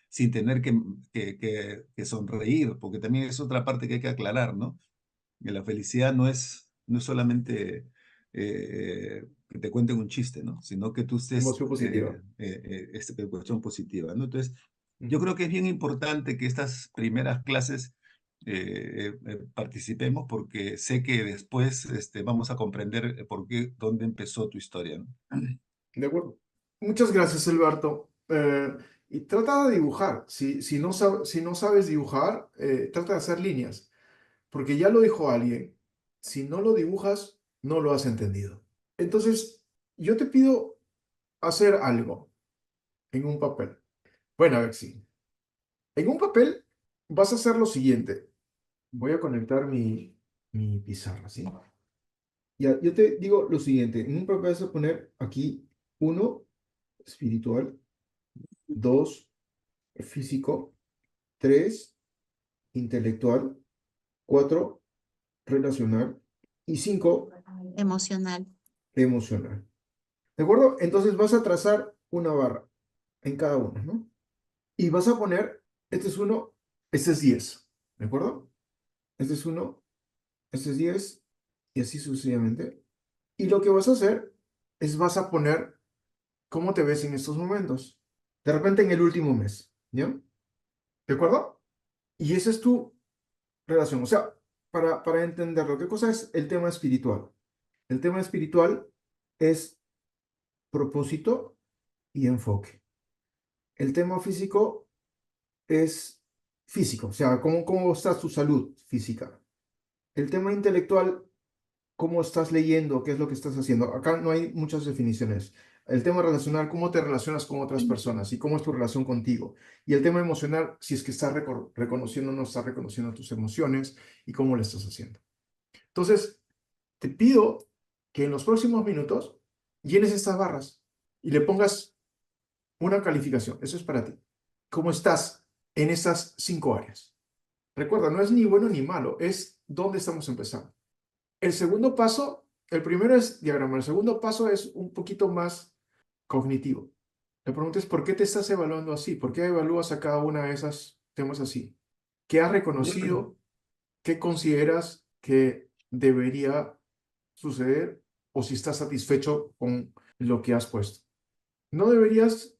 Speaker 2: sin tener que sonreír, porque también es otra parte que hay que aclarar, ¿no? Que la felicidad no es solamente que te cuenten un chiste, ¿no? Sino que tú estés
Speaker 1: Emoción positiva.
Speaker 2: cuestión positiva, ¿no? Entonces, yo
Speaker 1: Ujú.
Speaker 2: creo que es bien importante que estas primeras clases participemos porque sé que después vamos a comprender dónde empezó tu historia, ¿no?
Speaker 1: De acuerdo. Muchas gracias, Alberto. Y trata de dibujar. Si no sabes dibujar, trata de hacer líneas. Porque ya lo dijo alguien, si no lo dibujas, no lo has entendido. Entonces, yo te pido hacer algo en un papel. Bueno, a ver si. En un papel vas a hacer lo siguiente. Voy a conectar mi pizarra, ¿sí? Ya, yo te digo lo siguiente, en un papel vas a poner aquí 1, espiritual, 2, físico, 3, intelectual, 4, relacional y 5,
Speaker 5: Emocional.
Speaker 1: emocional. ¿De acuerdo? Entonces vas a trazar una barra en cada uno, ¿no? Y vas a poner, este es 1, este es 10, ¿de acuerdo? Este es 1, este es 10 y así sucesivamente. Y lo que vas a hacer es vas a poner cómo te ves en estos momentos. De repente en el último mes, ¿ya? ¿De acuerdo? Y esa es tu relación. O sea, para entenderlo, ¿qué cosa es el tema espiritual? El tema espiritual es propósito y enfoque. El tema físico es físico, o sea, cómo está tu salud física. El tema intelectual, cómo estás leyendo, qué es lo que estás haciendo. Acá no hay muchas definiciones. El tema relacional, cómo te relacionas con otras personas y cómo es tu relación contigo. Y el tema emocional, si es que estás reconociendo o no estás reconociendo tus emociones y cómo lo estás haciendo. Entonces, te pido que en los próximos minutos llenes estas barras y le pongas una calificación. Eso es para ti. ¿Cómo estás en estas 5 áreas? Recuerda, no es ni bueno ni malo, es dónde estamos empezando. El segundo paso, el primero es diagrama, el segundo paso es un poquito más cognitivo. La pregunta es, ¿por qué te estás evaluando así? ¿Por qué evalúas a cada una de esas temas así? ¿Qué has reconocido? ¿Qué consideras que debería suceder? O si estás satisfecho con lo que has puesto. No deberías,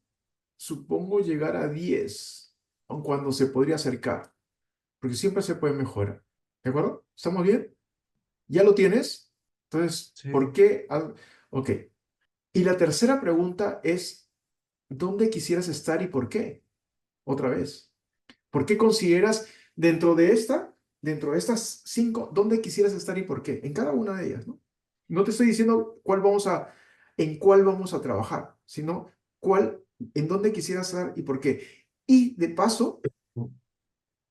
Speaker 1: supongo, llegar a 10, aun cuando se podría acercar, porque siempre se puede mejorar. ¿De acuerdo? ¿Estamos bien? ¿Ya lo tienes? Entonces, ¿por
Speaker 2: Sí.
Speaker 1: qué? Ok. Y la tercera pregunta es, ¿dónde quisieras estar y por qué? Otra vez. ¿Por qué consideras dentro de estas 5, dónde quisieras estar y por qué? En cada una de ellas, ¿no? No te estoy diciendo en cuál vamos a trabajar, sino en dónde quisieras estar y por qué. Y de paso,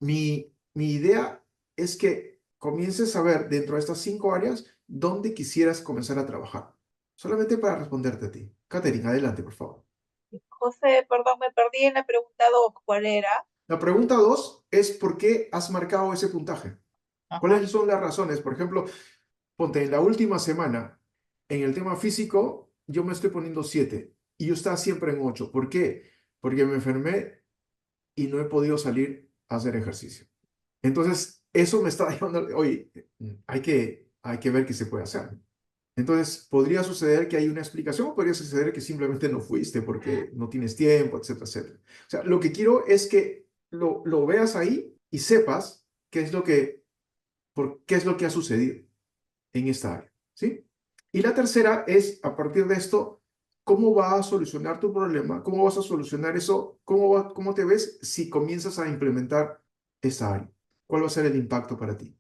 Speaker 1: mi idea es que comiences a ver dentro de estas 5 áreas dónde quisieras comenzar a trabajar. Solamente para responderte a ti. Catherine, adelante, por favor.
Speaker 3: José, perdón, me perdí en la pregunta 2. ¿Cuál era?
Speaker 1: La pregunta 2 es ¿por qué has marcado ese puntaje?
Speaker 3: Ajá.
Speaker 1: ¿Cuáles son las razones? Por ejemplo, ponte en la última semana, en el tema físico, yo me estoy poniendo 7 y yo estaba siempre en 8. ¿Por qué? Porque me enfermé y no he podido salir a hacer ejercicio. Entonces, eso me está llevando, oye, hay que ver qué se puede hacer. Entonces, podría suceder que hay una explicación o podría suceder que simplemente no fuiste porque no tienes tiempo, etcétera, etcétera. O sea, lo que quiero es que lo veas ahí y sepas qué es lo que ha sucedido en esta área, ¿sí? Y la tercera es, a partir de esto, ¿cómo va a solucionar tu problema? ¿Cómo vas a solucionar eso? ¿Cómo te ves si comienzas a implementar esa área? ¿Cuál va a ser el impacto para ti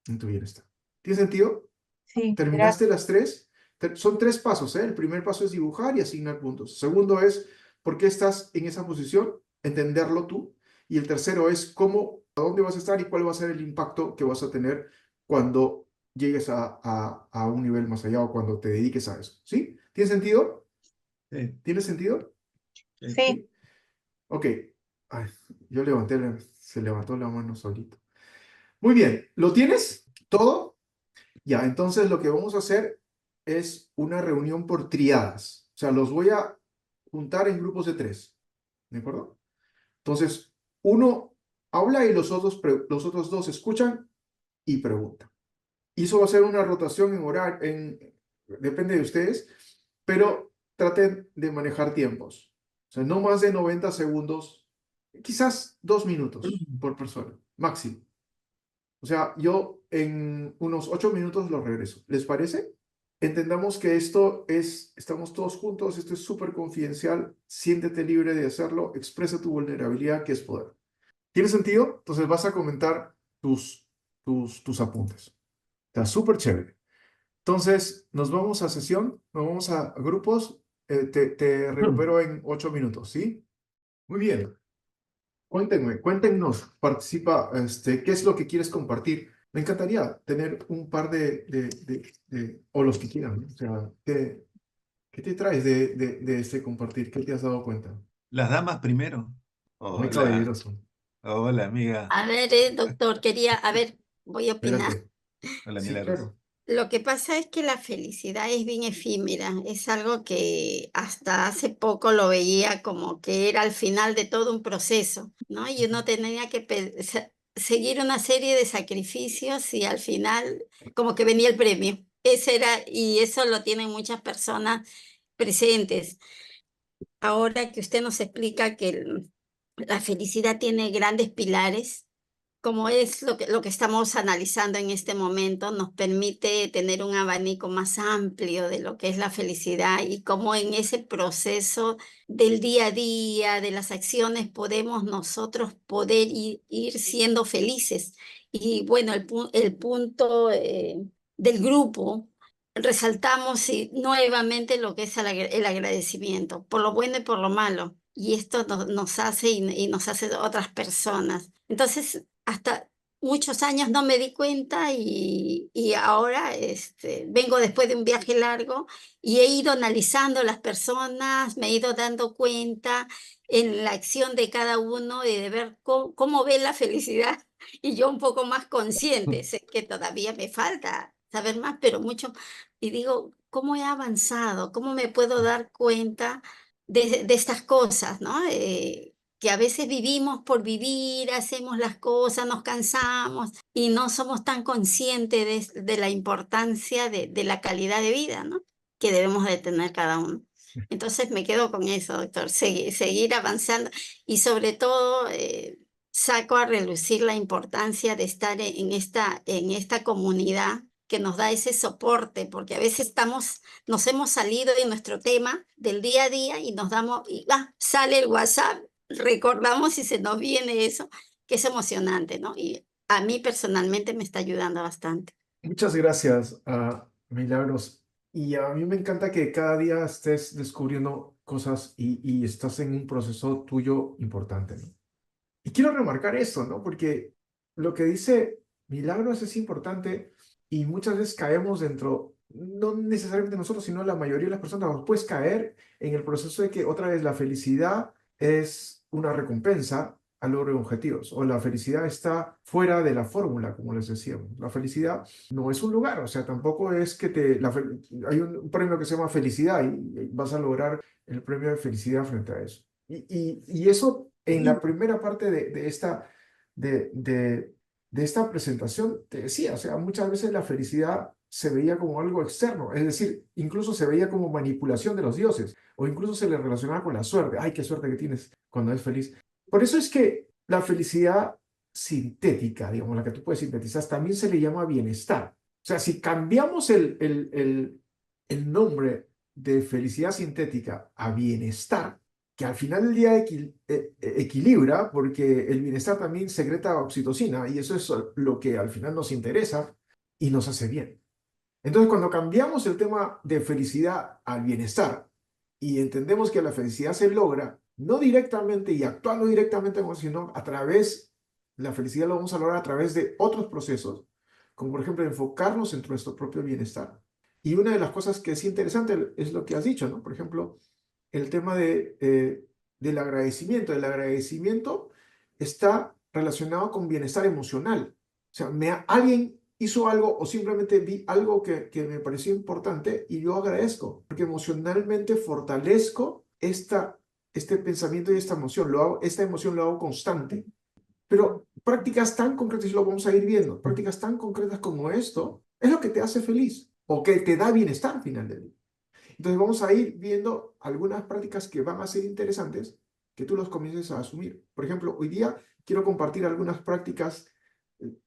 Speaker 1: en tu bienestar? ¿Tiene sentido?
Speaker 3: Sí,
Speaker 1: ¿Terminaste
Speaker 3: gracias.
Speaker 1: las 3? Son 3 pasos, ¿eh? El primer paso es dibujar y asignar puntos. Segundo es, ¿por qué estás en esa posición? Entenderlo tú. Y el tercero es, a dónde vas a estar y cuál va a ser el impacto que vas a tener cuando llegues a un nivel más allá o cuando te dediques a eso. ¿Sí? ¿Tiene sentido?
Speaker 2: Sí,
Speaker 1: ¿Tiene sentido?
Speaker 2: sí.
Speaker 3: Sí,
Speaker 1: ¿Sí? Ok. Ay, se levantó la mano solito. Muy bien. ¿Lo tienes? ¿Todo? Ya, entonces lo que vamos a hacer es una reunión por triadas. O sea, los voy a juntar en grupos de 3. ¿De acuerdo? Entonces, uno habla y los otros 2 escuchan y preguntan. Y eso va a ser una rotación en horario, depende de ustedes, pero traten de manejar tiempos. O sea, no más de 90 segundos, quizás 2 minutos por persona, máximo. O sea, yo en unos 8 minutos lo regreso. ¿Les parece? Entendamos que estamos todos juntos, esto es súper confidencial, siéntete libre de hacerlo, expresa tu vulnerabilidad, que es poder. ¿Tiene sentido? Entonces vas a comentar tus apuntes. Está súper chévere. Entonces, nos vamos a sesión, nos vamos a grupos, te recupero en 8 minutos, ¿sí? Muy bien. Cuéntenos, participa, ¿qué es lo que quieres compartir Me encantaría tener un par o los que quieran, ¿no? O sea, ¿qué te traes de este compartir? ¿Qué te has dado cuenta?
Speaker 2: Las damas primero.
Speaker 1: Muy
Speaker 2: Hola,
Speaker 1: caballeroso.
Speaker 2: hola amiga.
Speaker 5: A ver, doctor, a ver, voy a opinar.
Speaker 1: Adelante.
Speaker 2: Hola
Speaker 1: Sí,
Speaker 2: Milagros.
Speaker 1: claro.
Speaker 5: Lo que pasa es que la felicidad es bien efímera, es algo que hasta hace poco lo veía como que era el final de todo un proceso, ¿no? Y uno tenía que seguir una serie de sacrificios y al final como que venía el premio. Ese era, y eso lo tienen muchas personas presentes. Ahora que usted nos explica que la felicidad tiene grandes pilares, como es lo que estamos analizando en este momento, nos permite tener un abanico más amplio de lo que es la felicidad y cómo en ese proceso del día a día, de las acciones, podemos nosotros poder ir siendo felices. Y bueno, el punto del grupo, resaltamos nuevamente lo que es el agradecimiento, por lo bueno y por lo malo. Y esto nos hace y nos hace otras personas. Entonces, hasta muchos años no me di cuenta y ahora vengo después de un viaje largo y he ido analizando las personas, me he ido dando cuenta en la acción de cada uno y de ver cómo ve la felicidad y yo un poco más consciente. Sé que todavía me falta saber más, pero mucho. Y digo, ¿cómo he avanzado? ¿Cómo me puedo dar cuenta de estas cosas, ¿no? Que a veces vivimos por vivir, hacemos las cosas, nos cansamos y no somos tan conscientes de la importancia de la calidad de vida, ¿no? Que debemos de tener cada uno. Entonces me quedo con eso, doctor, seguir avanzando y sobre todo saco a relucir la importancia de estar en esta comunidad que nos da ese soporte, porque a veces nos hemos salido de nuestro tema del día a día y nos damos, sale el WhatsApp, recordamos y se nos viene eso, que es emocionante, ¿no? Y a mí personalmente me está ayudando bastante.
Speaker 1: Muchas gracias, Milagros. Y a mí me encanta que cada día estés descubriendo cosas y estás en un proceso tuyo importante, ¿no? Y quiero remarcar esto, ¿no? Porque lo que dice Milagros es importante y muchas veces caemos dentro, no necesariamente nosotros, sino la mayoría de las personas, nos puedes caer en el proceso de que otra vez la felicidad es una recompensa al logro de objetivos, o la felicidad está fuera de la fórmula, como les decíamos. La felicidad no es un lugar, o sea, tampoco es que hay un premio que se llama felicidad y vas a lograr el premio de felicidad frente a eso. Y eso en la primera parte de esta presentación te decía, o sea, muchas veces la felicidad se veía como algo externo, es decir, incluso se veía como manipulación de los dioses, o incluso se le relacionaba con la suerte. Ay, qué suerte que tienes cuando eres feliz. Por eso es que la felicidad sintética, digamos, la que tú puedes sintetizar, también se le llama bienestar. O sea, si cambiamos el nombre de felicidad sintética a bienestar, que al final del día equilibra, porque el bienestar también secreta oxitocina y eso es lo que al final nos interesa y nos hace bien. Entonces, cuando cambiamos el tema de felicidad al bienestar y entendemos que la felicidad se logra no directamente y actuando directamente, sino a través, la felicidad lo vamos a lograr a través de otros procesos, como por ejemplo enfocarnos en nuestro propio bienestar. Y una de las cosas que es interesante es lo que has dicho, ¿no? Por ejemplo, el tema del agradecimiento. El agradecimiento está relacionado con bienestar emocional. O sea, alguien hizo algo o simplemente vi algo que me pareció importante y yo agradezco, porque emocionalmente fortalezco este pensamiento y esta emoción. Esta emoción lo hago constante. Pero prácticas tan concretas, y lo vamos a ir viendo, prácticas tan concretas como esto, es lo que te hace feliz o que te da bienestar al final del día. Entonces vamos a ir viendo algunas prácticas que van a ser interesantes, que tú los comiences a asumir. Por ejemplo, hoy día quiero compartir algunas prácticas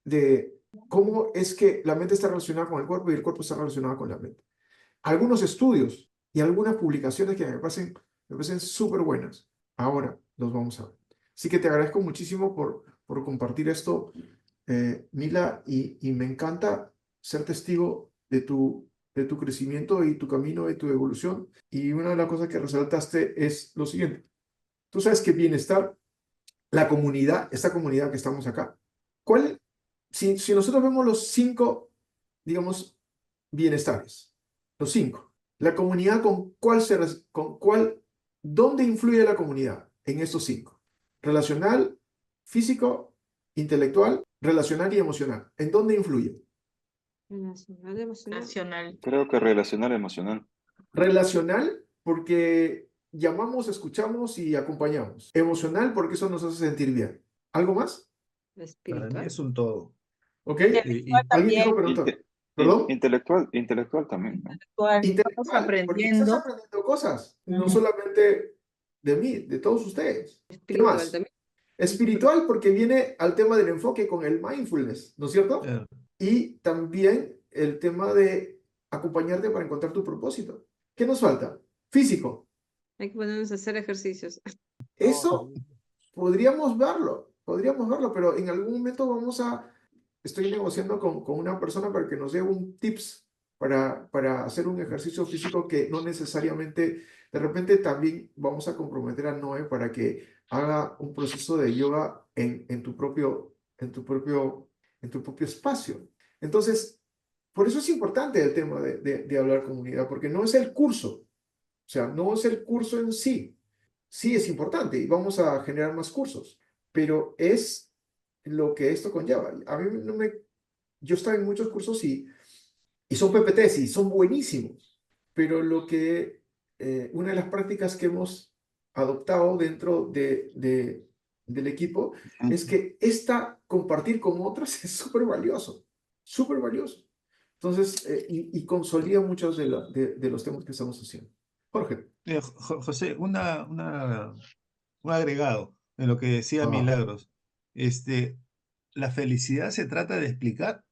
Speaker 1: de cómo es que la mente está relacionada con el cuerpo y el cuerpo está relacionado con la mente. Algunos estudios y algunas publicaciones que me parecen súper buenas. Ahora los vamos a ver. Así que te agradezco muchísimo por compartir esto, Mila, y me encanta ser testigo de tu crecimiento y tu camino y tu evolución. Y una de las cosas que resaltaste es lo siguiente. Tú sabes que bienestar, la comunidad, esta comunidad que estamos acá, ¿cuál si nosotros vemos los 5, digamos, bienestares, los 5, la comunidad ¿dónde influye la comunidad en estos 5? Relacional, físico, intelectual, relacional y emocional. ¿En dónde influye?
Speaker 6: Nacional, emocional.
Speaker 3: Nacional.
Speaker 7: Creo que relacional emocional.
Speaker 1: Relacional, porque llamamos, escuchamos y acompañamos. Emocional, porque eso nos hace sentir bien. ¿Algo más?
Speaker 2: Para mí
Speaker 6: Espiritual.
Speaker 2: es un todo.
Speaker 1: ¿Ok?
Speaker 3: Intelectual
Speaker 1: ¿Alguien
Speaker 3: también.
Speaker 1: dijo pregunta? ¿Perdón?
Speaker 7: Intelectual también, ¿no?
Speaker 3: Intelectual. Estamos
Speaker 1: Intelectual, porque estás
Speaker 3: aprendiendo.
Speaker 1: aprendiendo cosas, no
Speaker 3: Ujú.
Speaker 1: solamente de mí, de todos ustedes. ¿Qué
Speaker 6: Espiritual
Speaker 1: más?
Speaker 6: también.
Speaker 1: Espiritual, porque viene al tema del enfoque con el mindfulness, ¿no es cierto?
Speaker 2: Claro.
Speaker 1: Y también el tema de acompañarte para encontrar tu propósito. ¿Qué nos falta? Físico.
Speaker 6: Hay que ponernos a hacer ejercicios.
Speaker 1: Eso podríamos verlo, pero en algún momento estoy negociando con una persona para que nos dé un tips para hacer un ejercicio físico que no necesariamente, de repente también vamos a comprometer a Noé para que haga un proceso de yoga en tu propio espacio. Entonces, por eso es importante el tema de hablar comunidad, porque no es el curso, o sea, no es el curso en sí. Sí es importante y vamos a generar más cursos, pero es lo que esto conlleva. A mí no me... Yo estaba en muchos cursos y son PPTs y son buenísimos, pero una de las prácticas que hemos adoptado dentro del equipo es que compartir con otros es súper valioso, súper valioso. Entonces, y consolida muchos de los temas que estamos haciendo. Jorge.
Speaker 2: José, un agregado en lo que decía Milagros. La felicidad se trata de explicar,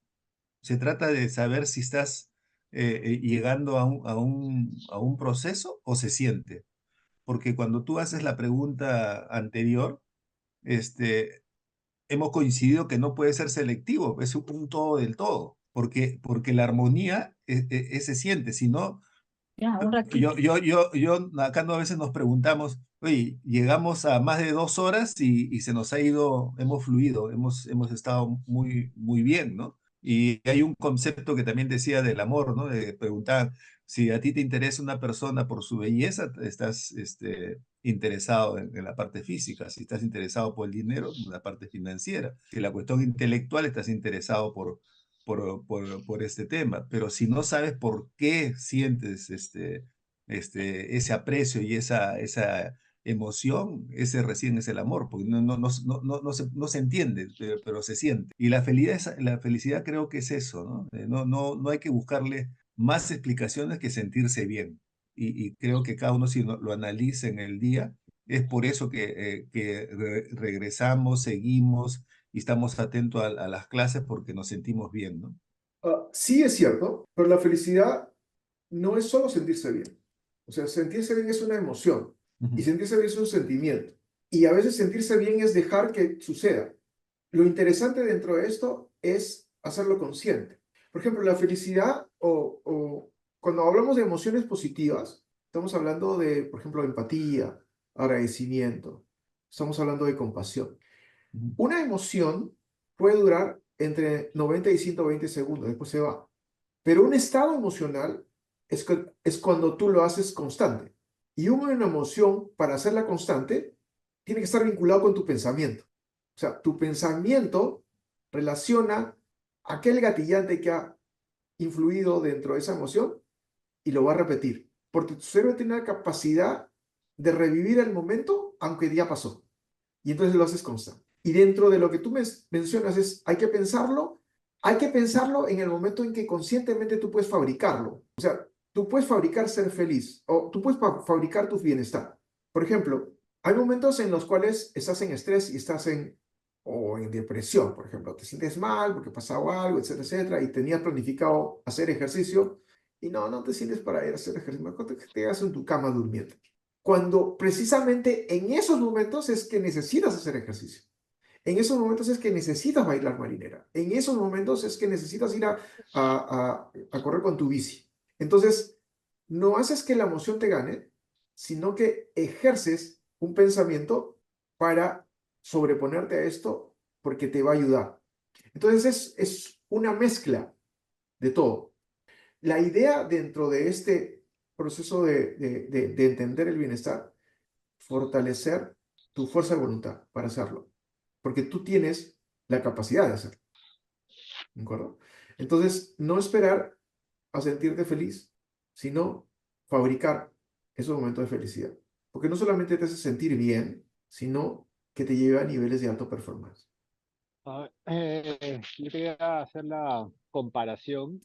Speaker 2: se trata de saber si estás llegando a un proceso o se siente. Porque cuando tú haces la pregunta anterior, hemos coincidido que no puede ser selectivo, es un todo del todo, porque la armonía se siente, si no,
Speaker 3: Ya, un ratito.
Speaker 2: acá a veces nos preguntamos, oye, llegamos a más de 2 horas y se nos ha ido, hemos fluido, hemos estado muy, muy bien, ¿no? Y hay un concepto que también decía del amor, ¿no? De preguntar si a ti te interesa una persona por su belleza, estás interesado en la parte física, si estás interesado por el dinero, en la parte financiera, si la cuestión intelectual, estás interesado por este tema, pero si no sabes por qué sientes ese aprecio y esa emoción, ese recién es el amor, porque no se entiende, pero se siente. Y la felicidad creo que es eso, ¿no? No hay que buscarle más explicaciones que sentirse bien. Y creo que cada uno si lo analiza en el día, es por eso que regresamos, seguimos y estamos atentos a las clases porque nos sentimos bien, ¿no?
Speaker 1: Sí es cierto, pero la felicidad no es solo sentirse bien. O sea, sentirse bien es una emoción y
Speaker 2: Ujú.
Speaker 1: sentirse bien es un sentimiento. Y a veces sentirse bien es dejar que suceda. Lo interesante dentro de esto es hacerlo consciente. Por ejemplo, la felicidad o cuando hablamos de emociones positivas, estamos hablando de, por ejemplo, empatía, agradecimiento, estamos hablando de compasión.
Speaker 2: Ujú.
Speaker 1: Una emoción puede durar entre 90 y 120 segundos, después se va. Pero un estado emocional es cuando tú lo haces constante. Y una emoción, para hacerla constante, tiene que estar vinculado con tu pensamiento. O sea, tu pensamiento relaciona aquel gatillante que ha influido dentro de esa emoción y lo va a repetir. Porque tu cerebro tiene la capacidad de revivir el momento aunque ya pasó. Y entonces lo haces constante. Y dentro de lo que tú mencionas hay que pensarlo en el momento en que conscientemente tú puedes fabricarlo. O sea, tú puedes fabricar ser feliz o tú puedes fabricar tu bienestar. Por ejemplo, hay momentos en los cuales estás en estrés y o en depresión, por ejemplo, te sientes mal porque pasado algo, etcétera, etcétera, y tenías planificado hacer ejercicio y no te sientes para ir a hacer ejercicio, mejor te quedas en tu cama durmiendo. Cuando precisamente en esos momentos es que necesitas hacer ejercicio. En esos momentos es que necesitas bailar marinera. En esos momentos es que necesitas ir a correr con tu bici. Entonces, no haces que la emoción te gane, sino que ejerces un pensamiento para sobreponerte a esto porque te va a ayudar. Entonces es una mezcla de todo. La idea dentro de este proceso de entender el bienestar, fortalecer tu fuerza de voluntad para hacerlo, porque tú tienes la capacidad de hacerlo, ¿de acuerdo? Entonces, no esperar a sentirte feliz, sino fabricar esos momentos de felicidad, porque no solamente te hace sentir bien, sino que te lleva a niveles de alta performance.
Speaker 4: Yo quería hacer la comparación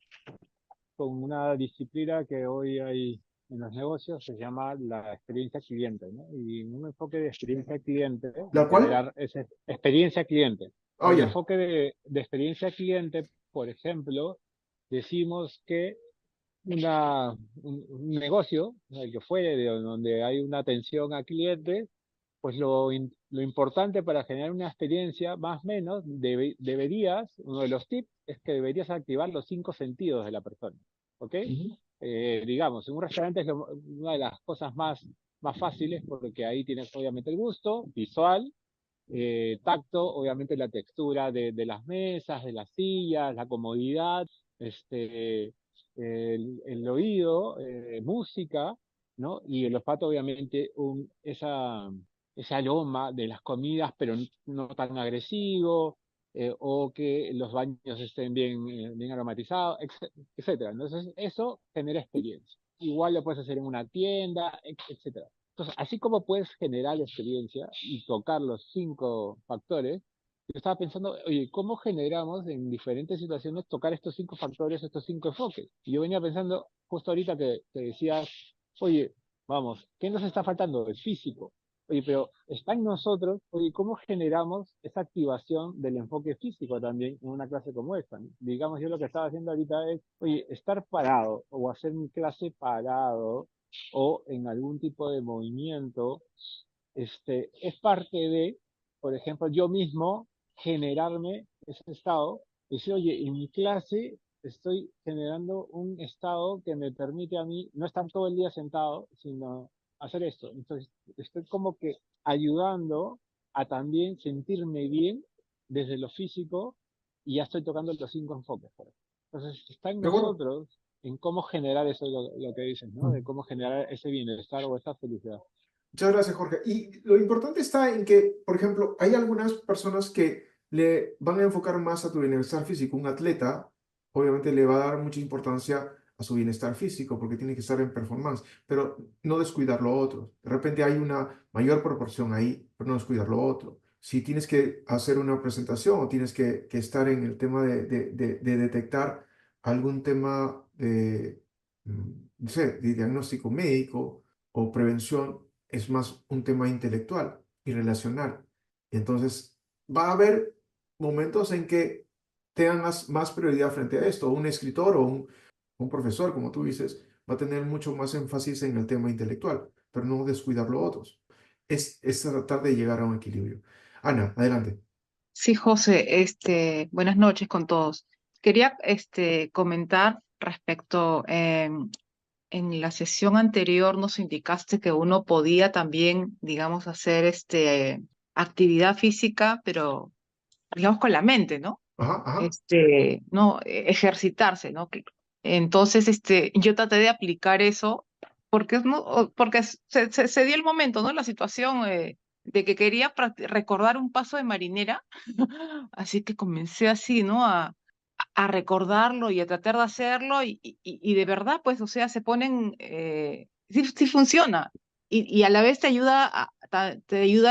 Speaker 4: con una disciplina que hoy hay en los negocios, se llama la experiencia cliente, ¿no? Y un enfoque de experiencia cliente, de
Speaker 1: ¿La cual?
Speaker 4: generar esa experiencia cliente.
Speaker 1: Oh,
Speaker 4: El
Speaker 1: ya.
Speaker 4: enfoque de experiencia cliente, por ejemplo, decimos que un negocio, el que fuere, de donde hay una atención al cliente, pues lo importante para generar una experiencia, más o menos, deberías, uno de los tips es que deberías activar los 5 sentidos de la persona, ¿ok?
Speaker 1: Ujú.
Speaker 4: Digamos, en un restaurante es una de las cosas más fáciles porque ahí tienes obviamente el gusto visual, tacto, obviamente la textura de las mesas, de las sillas, la comodidad, el oído, música, ¿no? Y el olfato, obviamente, ese aroma de las comidas, pero no tan agresivo, o que los baños estén bien aromatizados, etcétera. Entonces, eso genera experiencia. Igual lo puedes hacer en una tienda, etcétera. Entonces, así como puedes generar experiencia y tocar los 5 factores, yo estaba pensando, oye, ¿cómo generamos en diferentes situaciones tocar estos 5 factores, estos 5 enfoques? Y yo venía pensando, justo ahorita que decías, oye, vamos, ¿qué nos está faltando? El físico. Oye, pero está en nosotros, oye, ¿cómo generamos esa activación del enfoque físico también en una clase como esta, ¿no? Digamos, yo lo que estaba haciendo ahorita es, oye, estar parado o hacer mi clase parado o en algún tipo de movimiento, es parte de, por ejemplo, yo mismo generarme ese estado, decir, oye, en mi clase estoy generando un estado que me permite a mí no estar todo el día sentado, sino hacer esto. Entonces, estoy como que ayudando a también sentirme bien desde lo físico y ya estoy tocando los 5 enfoques. Entonces, está en
Speaker 1: De acuerdo.
Speaker 4: nosotros en cómo generar eso, lo que dices, ¿no? De cómo generar ese bienestar o esa felicidad.
Speaker 1: Muchas gracias, Jorge. Y lo importante está en que, por ejemplo, hay algunas personas que le van a enfocar más a tu bienestar físico. Un atleta, obviamente, le va a dar mucha importancia a su bienestar físico porque tiene que estar en performance, pero no descuidar lo otro. De repente hay una mayor proporción ahí, pero no descuidar lo otro. Si tienes que hacer una presentación o tienes que estar en el tema de detectar algún tema no sé, de diagnóstico médico o prevención, es más un tema intelectual y relacional. Y entonces va a haber momentos en que tengan más prioridad frente a esto. Un escritor o un profesor, como tú dices, va a tener mucho más énfasis en el tema intelectual, pero no descuidar los otros. Es tratar de llegar a un equilibrio. Ana, adelante.
Speaker 8: Sí, José, buenas noches con todos. Quería comentar respecto, en la sesión anterior nos indicaste que uno podía también, digamos, hacer actividad física, pero digamos con la mente, ¿no?
Speaker 1: Ajá, ajá.
Speaker 8: No, ejercitarse, ¿no? Entonces, yo traté de aplicar eso porque, no, porque se dio el momento, ¿no? La situación de que quería recordar un paso de marinera, así que comencé así, ¿no? A recordarlo y a tratar de hacerlo y de verdad, pues, o sea, se ponen, sí, sí funciona y a la vez te ayuda,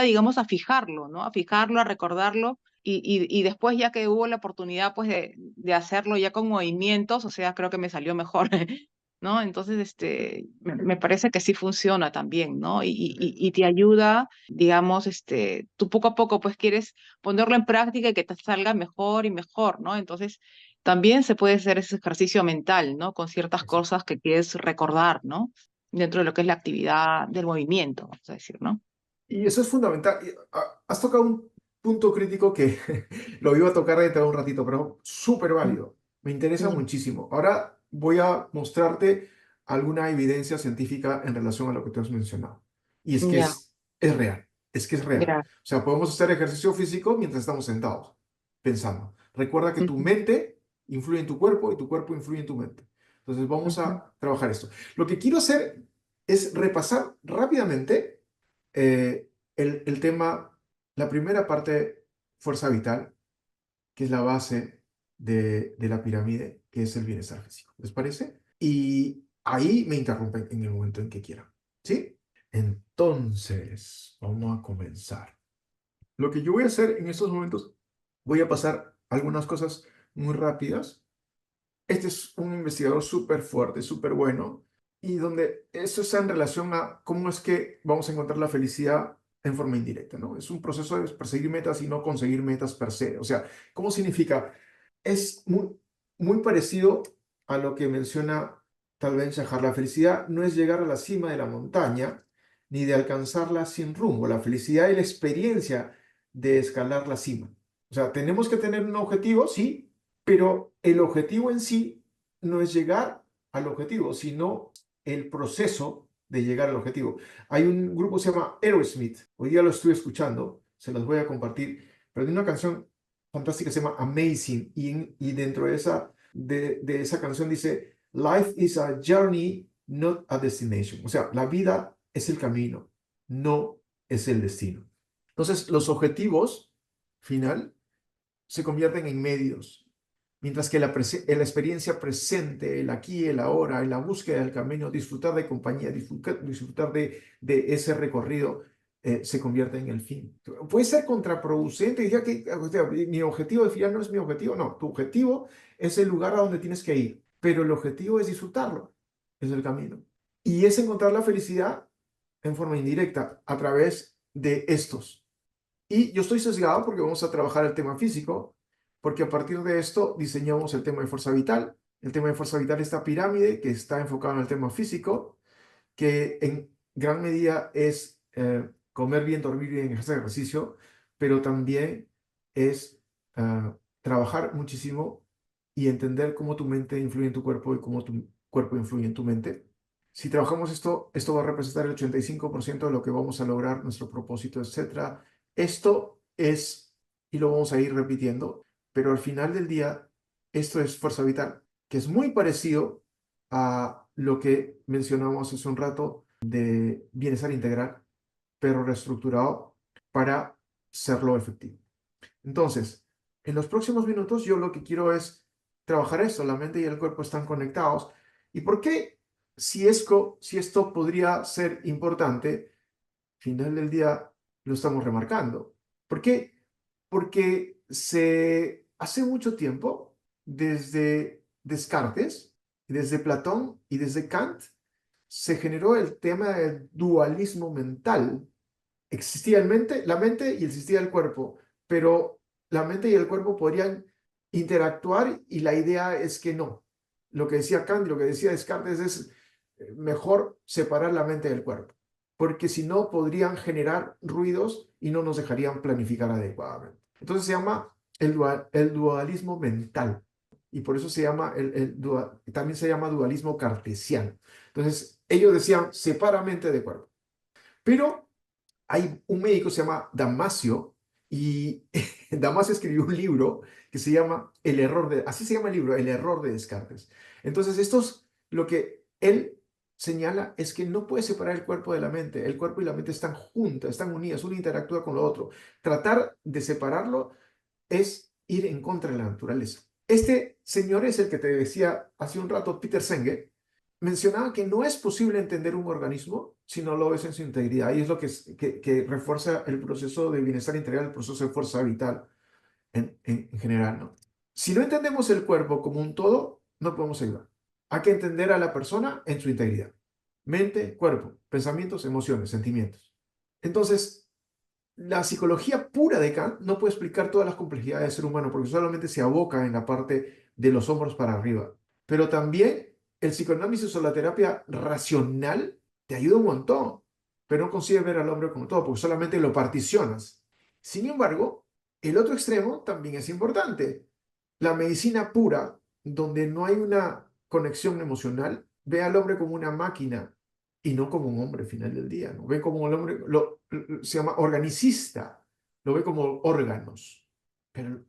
Speaker 8: digamos, a fijarlo, ¿no? A fijarlo, a recordarlo y después ya que hubo la oportunidad, pues, de hacerlo ya con movimientos, o sea, creo que me salió mejor. ¿No? Entonces, me parece que sí funciona también, ¿no? Y te ayuda, digamos, tú poco a poco, pues, quieres ponerlo en práctica y que te salga mejor y mejor, ¿no? Entonces, también se puede hacer ese ejercicio mental, ¿no? Con ciertas
Speaker 1: Eso.
Speaker 8: cosas que quieres recordar, ¿no? Dentro de lo que es la actividad del movimiento, vamos a decir, ¿no?
Speaker 1: Y eso es fundamental. Has tocado un punto crítico que lo iba a tocar dentro de un ratito, pero súper
Speaker 8: Mm.
Speaker 1: válido. Me interesa
Speaker 8: Ya,
Speaker 1: muchísimo. Ahora voy a mostrarte alguna evidencia científica en relación a lo que tú has mencionado. Y es que
Speaker 8: ya,
Speaker 1: es real. Es que es real.
Speaker 8: gracias.
Speaker 1: O sea, podemos hacer ejercicio físico mientras estamos sentados, pensando. Recuerda que tu
Speaker 8: Ujú,
Speaker 1: mente influye en tu cuerpo y tu cuerpo influye en tu mente. Entonces vamos
Speaker 8: ujú.
Speaker 1: a trabajar esto. Lo que quiero hacer es repasar rápidamente el tema, la primera parte, fuerza vital, que es la base de la pirámide, que es el bienestar físico. ¿Les parece? Y ahí me interrumpen en el momento en que quieran. ¿Sí? Entonces, vamos a comenzar. Lo que yo voy a hacer en estos momentos, voy a pasar algunas cosas muy rápidas. Este es un investigador súper fuerte, súper bueno, y donde eso está en relación a cómo es que vamos a encontrar la felicidad en forma indirecta, ¿no? Es un proceso de perseguir metas y no conseguir metas per se. O sea, ¿cómo significa? Es muy parecido a lo que menciona tal vez Shahar. La felicidad no es llegar a la cima de la montaña ni de alcanzarla sin rumbo. La felicidad es la experiencia de escalar la cima. O sea, tenemos que tener un objetivo, sí, pero el objetivo en sí no es llegar al objetivo, sino el proceso de llegar al objetivo. Hay un grupo que se llama Aerosmith, hoy día lo estoy escuchando, se los voy a compartir, pero hay una canción fantástica que se llama Amazing, y dentro de esa canción dice, Life is a journey, not a destination. O sea, la vida es el camino, no es el destino. Entonces, los objetivos final se convierten en medios, mientras que la experiencia presente, el aquí, el ahora, en la búsqueda del camino, disfrutar de compañía, disfrutar de ese recorrido, se convierte en el fin. Puede ser contraproducente, ya que o sea, mi objetivo de final no es mi objetivo, no, tu objetivo es el lugar a donde tienes que ir, pero el objetivo es disfrutarlo, es el camino. Y es encontrar la felicidad en forma indirecta a través de estos. Y yo estoy sesgado porque vamos a trabajar el tema físico, porque a partir de esto diseñamos el tema de fuerza vital. El tema de fuerza vital, esta pirámide que está enfocado en el tema físico, que en gran medida es comer bien, dormir bien, hacer ejercicio, pero también es trabajar muchísimo y entender cómo tu mente influye en tu cuerpo y cómo tu cuerpo influye en tu mente. Si trabajamos esto va a representar el 85% de lo que vamos a lograr, nuestro propósito, etcétera. Esto es, y lo vamos a ir repitiendo, pero al final del día, esto es fuerza vital, que es muy parecido a lo que mencionamos hace un rato de bienestar integral, pero reestructurado para serlo efectivo. Entonces, en los próximos minutos yo lo que quiero es trabajar esto, la mente y el cuerpo están conectados. ¿Y por qué si esto podría ser importante, final del día lo estamos remarcando? ¿Por qué? Porque hace mucho tiempo, desde Descartes, desde Platón y desde Kant, se generó el tema del dualismo mental. Existía la mente y existía el cuerpo, pero la mente y el cuerpo podrían interactuar y la idea es que no. Lo que decía Kant y lo que decía Descartes es mejor separar la mente del cuerpo, porque si no podrían generar ruidos y no nos dejarían planificar adecuadamente. Entonces se llama el dualismo mental y por eso se llama también se llama dualismo cartesiano. Entonces ellos decían separa mente de cuerpo, pero hay un médico que se llama Damasio y Damasio escribió un libro que se llama así se llama el libro, El error de Descartes. Entonces, lo que él señala es que no puede separar el cuerpo de la mente. El cuerpo y la mente están juntas, están unidas, uno interactúa con lo otro. Tratar de separarlo es ir en contra de la naturaleza. Este señor es el que te decía hace un rato, Peter Senge, mencionaba que no es posible entender un organismo si no lo ves en su integridad, y es lo que refuerza el proceso de bienestar integral, el proceso de fuerza vital en general, ¿no? Si no entendemos el cuerpo como un todo, no podemos ayudar. Hay que entender a la persona en su integridad. Mente, cuerpo, pensamientos, emociones, sentimientos. Entonces, la psicología pura de Kant no puede explicar todas las complejidades del ser humano porque solamente se aboca en la parte de los hombros para arriba. Pero también el psicoanálisis o la terapia racional te ayuda un montón, pero no consigue ver al hombre como todo porque solamente lo particionas. Sin embargo, el otro extremo también es importante. La medicina pura, donde no hay una conexión emocional, ve al hombre como una máquina y no como un hombre al final del día, ¿no? Ve como el hombre, se llama organicista, lo ve como órganos. Pero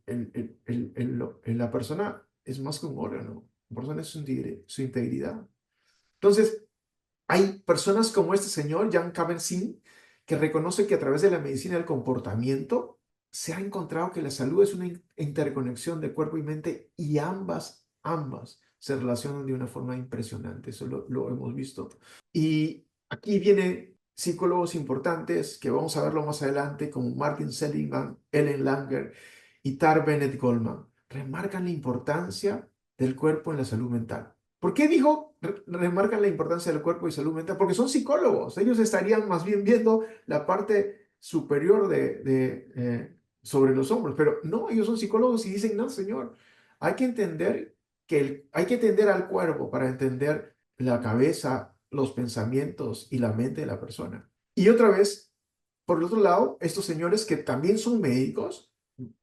Speaker 1: la persona es más que un órgano, la persona es su integridad. Entonces, hay personas como este señor, Jan Kabat-Zinn, que reconoce que a través de la medicina del comportamiento se ha encontrado que la salud es una interconexión de cuerpo y mente y ambas se relacionan de una forma impresionante. Eso lo hemos visto. Y aquí vienen psicólogos importantes que vamos a verlo más adelante, como Martin Seligman, Ellen Langer y Tar Bennett Goldman. Remarcan la importancia del cuerpo en la salud mental. ¿Por qué remarcan la importancia del cuerpo y salud mental? Porque son psicólogos. Ellos estarían más bien viendo la parte superior sobre los hombros. Pero no, ellos son psicólogos y dicen, no, señor, hay que entender hay que entender al cuerpo para entender la cabeza, los pensamientos y la mente de la persona. Y otra vez, por el otro lado, estos señores que también son médicos,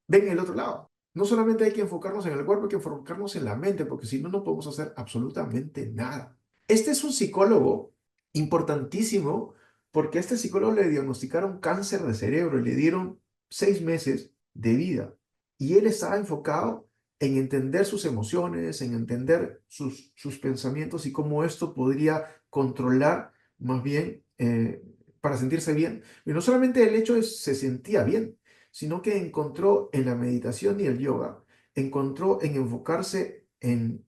Speaker 1: ven el otro lado. No solamente hay que enfocarnos en el cuerpo, hay que enfocarnos en la mente, porque si no, no podemos hacer absolutamente nada. Este es un psicólogo importantísimo, porque a este psicólogo le diagnosticaron cáncer de cerebro y le dieron 6 meses de vida. Y él estaba enfocado en entender sus emociones, en entender sus pensamientos y cómo esto podría controlar más bien para sentirse bien. Y no solamente el hecho de se sentía bien, sino que encontró en la meditación y el yoga, encontró en enfocarse en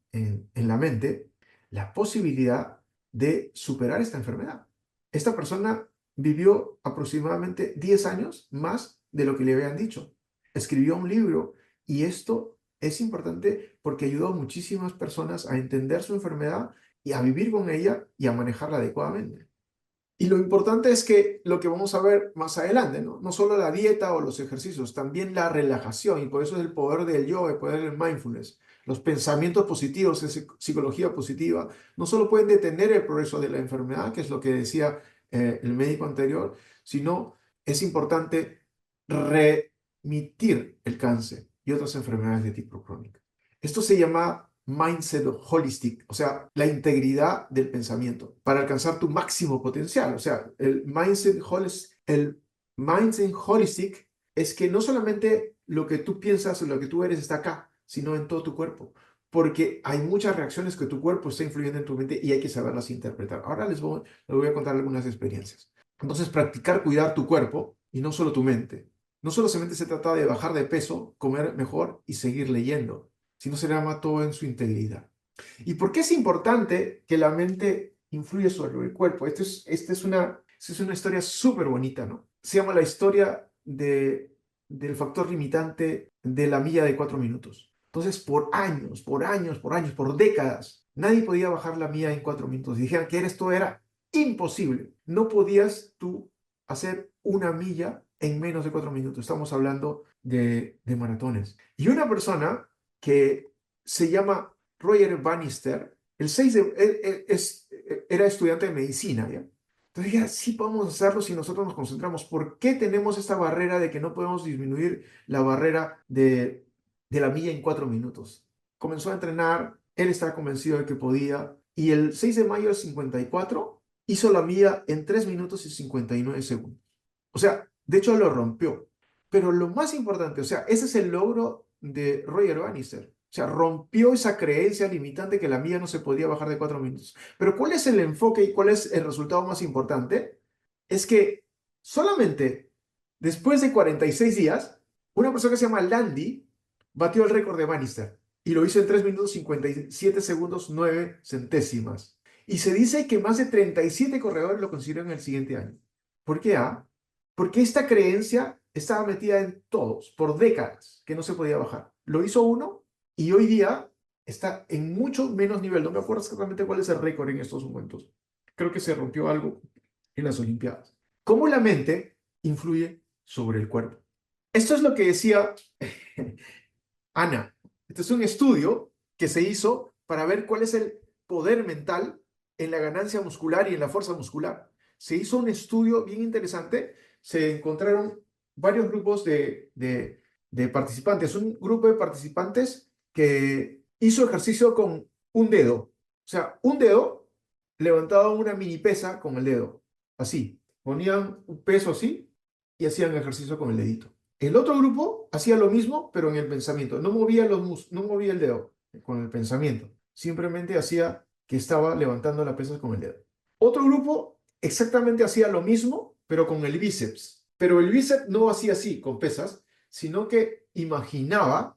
Speaker 1: la mente la posibilidad de superar esta enfermedad. Esta persona vivió aproximadamente 10 años más de lo que le habían dicho. Escribió un libro y esto es importante porque ayudó a muchísimas personas a entender su enfermedad y a vivir con ella y a manejarla adecuadamente. Y lo importante es que lo que vamos a ver más adelante, ¿no? No solo la dieta o los ejercicios, también la relajación, y por eso es el poder del yoga, el poder del mindfulness. Los pensamientos positivos, esa psicología positiva, no solo pueden detener el progreso de la enfermedad, que es lo que decía el médico anterior, sino es importante remitir el cáncer y otras enfermedades de tipo crónico. Esto se llama mindset holistic, o sea, la integridad del pensamiento para alcanzar tu máximo potencial. O sea, el mindset holistic es que no solamente lo que tú piensas o lo que tú eres está acá, sino en todo tu cuerpo. Porque hay muchas reacciones que tu cuerpo está influyendo en tu mente y hay que saberlas interpretar. Ahora les voy a contar algunas experiencias. Entonces, practicar cuidar tu cuerpo y no solo tu mente. No solamente se trata de bajar de peso, comer mejor y seguir leyendo, sino se llama todo en su integridad. ¿Y por qué es importante que la mente influya sobre el cuerpo? Esta es una historia súper bonita, ¿no? Se llama la historia del factor limitante de la milla de 4 minutos. Entonces, por décadas, nadie podía bajar la milla en 4 minutos. Y dijeron que esto era imposible. No podías tú hacer una milla en menos de 4 minutos. Estamos hablando de maratones. Y una persona que se llama Roger Bannister, era estudiante de medicina, ¿ya? Entonces ya sí podemos hacerlo si nosotros nos concentramos. ¿Por qué tenemos esta barrera de que no podemos disminuir la barrera de la milla en 4 minutos? Comenzó a entrenar, él estaba convencido de que podía, y el 6 de mayo del 54 hizo la milla en 3 minutos y 59 segundos. O sea, de hecho lo rompió. Pero lo más importante, o sea, ese es el logro de Roger Bannister. O sea, rompió esa creencia limitante que la mía no se podía bajar de 4 minutos. Pero ¿cuál es el enfoque y cuál es el resultado más importante? Es que solamente después de 46 días, una persona que se llama Landy batió el récord de Bannister y lo hizo en 3 minutos 57 segundos 9 centésimas. Y se dice que más de 37 corredores lo consiguieron el siguiente año. ¿Por qué? Porque esta creencia estaba metida en todos por décadas, que no se podía bajar. Lo hizo uno y hoy día está en mucho menos nivel. No me acuerdo exactamente cuál es el récord en estos momentos. Creo que se rompió algo en las Olimpiadas. ¿Cómo la mente influye sobre el cuerpo? Esto es lo que decía Ana. Este es un estudio que se hizo para ver cuál es el poder mental en la ganancia muscular y en la fuerza muscular. Se hizo un estudio bien interesante. Se encontraron varios grupos de participantes. Un grupo de participantes que hizo ejercicio con un dedo. O sea, un dedo levantaba una mini pesa con el dedo. Así. Ponían un peso así y hacían ejercicio con el dedito. El otro grupo hacía lo mismo, pero en el pensamiento. No movía no movía el dedo con el pensamiento. Simplemente hacía que estaba levantando la pesa con el dedo. Otro grupo exactamente hacía lo mismo, pero con el bíceps. Pero el bíceps no hacía así, con pesas, sino que imaginaba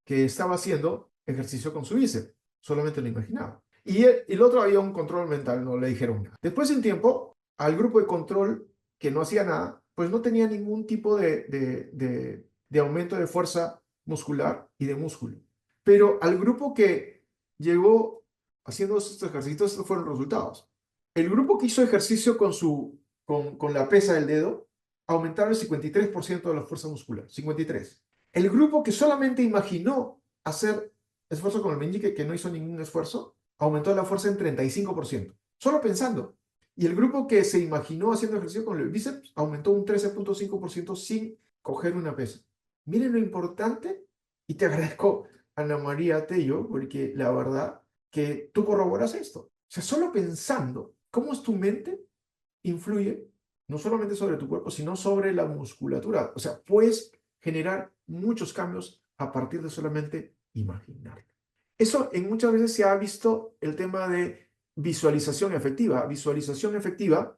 Speaker 1: que estaba haciendo ejercicio con su bíceps. Solamente lo imaginaba. Y el otro había un control mental, no le dijeron nada. Después de un tiempo, al grupo de control que no hacía nada, pues no tenía ningún tipo de aumento de fuerza muscular y de músculo. Pero al grupo que llegó haciendo estos ejercicios, estos fueron los resultados. El grupo que hizo ejercicio con la pesa del dedo aumentaron el 53% de la fuerza muscular, 53. El grupo que solamente imaginó hacer esfuerzo con el meñique, que no hizo ningún esfuerzo, aumentó la fuerza en 35%, solo pensando. Y el grupo que se imaginó haciendo ejercicio con el bíceps aumentó un 13.5% sin coger una pesa. Miren lo importante, y te agradezco, Ana María Tello, porque la verdad que tú corroboras esto. O sea, solo pensando cómo es tu mente influye no solamente sobre tu cuerpo, sino sobre la musculatura. O sea, puedes generar muchos cambios a partir de solamente imaginar. Eso en muchas veces se ha visto el tema de visualización efectiva. Visualización efectiva,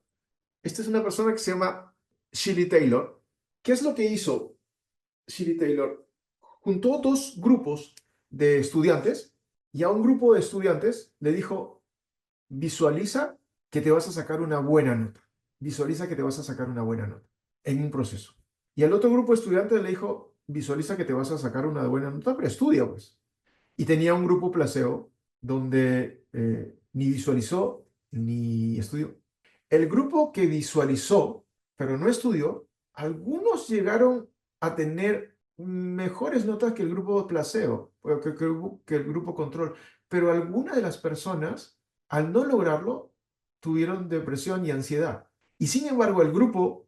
Speaker 1: esta es una persona que se llama Shirley Taylor. ¿Qué es lo que hizo Shirley Taylor? Juntó dos grupos de estudiantes y a un grupo de estudiantes le dijo, visualiza que te vas a sacar una buena nota. Visualiza que te vas a sacar una buena nota en un proceso. Y al otro grupo de estudiantes le dijo, visualiza que te vas a sacar una buena nota, pero estudia pues. Y tenía un grupo placebo donde ni visualizó ni estudió. El grupo que visualizó, pero no estudió, algunos llegaron a tener mejores notas que el grupo placebo, que el grupo control, pero algunas de las personas, al no lograrlo, tuvieron depresión y ansiedad. Y sin embargo, el grupo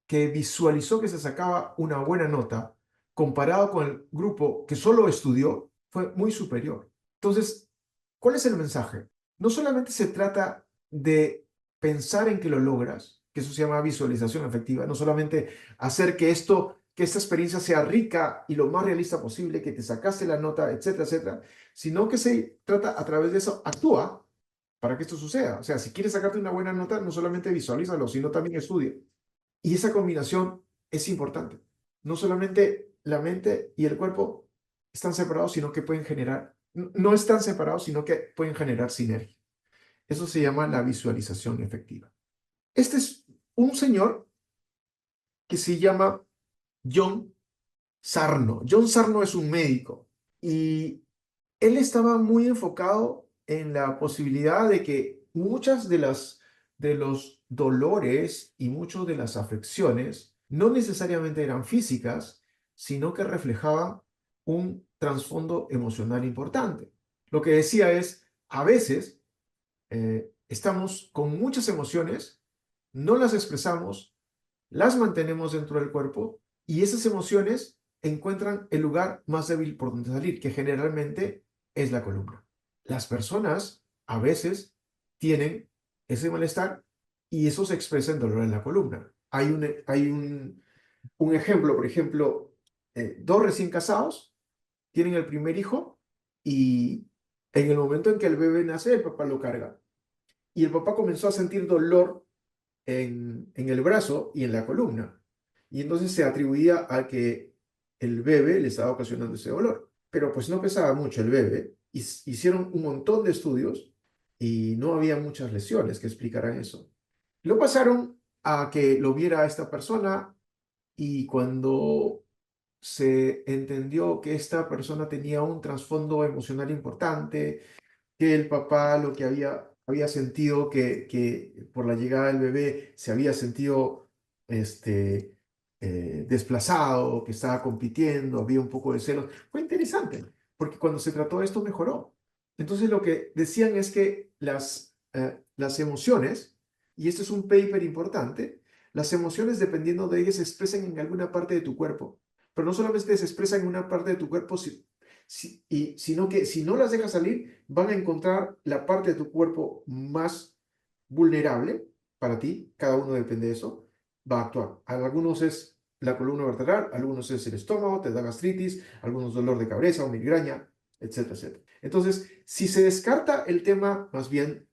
Speaker 1: que visualizó que se sacaba una buena nota, comparado con el grupo que solo estudió, fue muy superior. Entonces, ¿cuál es el mensaje? No solamente se trata de pensar en que lo logras, que eso se llama visualización efectiva, no solamente hacer que esta experiencia sea rica y lo más realista posible, que te sacaste la nota, etcétera, etcétera, sino que se trata a través de eso, actúa para que esto suceda. O sea, si quieres sacarte una buena nota, no solamente visualízalo, sino también estudia. Y esa combinación es importante. No solamente la mente y el cuerpo están separados, sino que pueden generar, no están separados, sino que pueden generar sinergia. Eso se llama la visualización efectiva. Este es un señor que se llama John Sarno. John Sarno es un médico y él estaba muy enfocado en la posibilidad de que muchas de los dolores y muchas de las afecciones no necesariamente eran físicas, sino que reflejaban un trasfondo emocional importante. Lo que decía es, a veces estamos con muchas emociones, no las expresamos, las mantenemos dentro del cuerpo y esas emociones encuentran el lugar más débil por donde salir, que generalmente es la columna. Las personas a veces tienen ese malestar y eso se expresa en dolor en la columna. Hay un ejemplo, por ejemplo, dos recién casados tienen el primer hijo y en el momento en que el bebé nace, el papá lo carga. Y el papá comenzó a sentir dolor en el brazo y en la columna. Y entonces se atribuía a que el bebé le estaba ocasionando ese dolor. Pero pues no pesaba mucho el bebé. Hicieron un montón de estudios y no había muchas lesiones que explicaran eso. Lo pasaron a que lo viera esta persona y cuando se entendió que esta persona tenía un trasfondo emocional importante, que el papá lo que había sentido que por la llegada del bebé se había sentido desplazado, que estaba compitiendo, había un poco de celos. Fue interesante, porque cuando se trató esto mejoró. Entonces lo que decían es que las emociones, y esto es un paper importante, las emociones dependiendo de ellas se expresan en alguna parte de tu cuerpo, pero no solamente se expresan en una parte de tu cuerpo, sino que si no las dejas salir, van a encontrar la parte de tu cuerpo más vulnerable para ti, cada uno depende de eso, va a actuar. Algunos es la columna vertebral, algunos es el estómago, te da gastritis, algunos dolor de cabeza o migraña, etcétera, etcétera. Entonces, si se descarta el tema más bien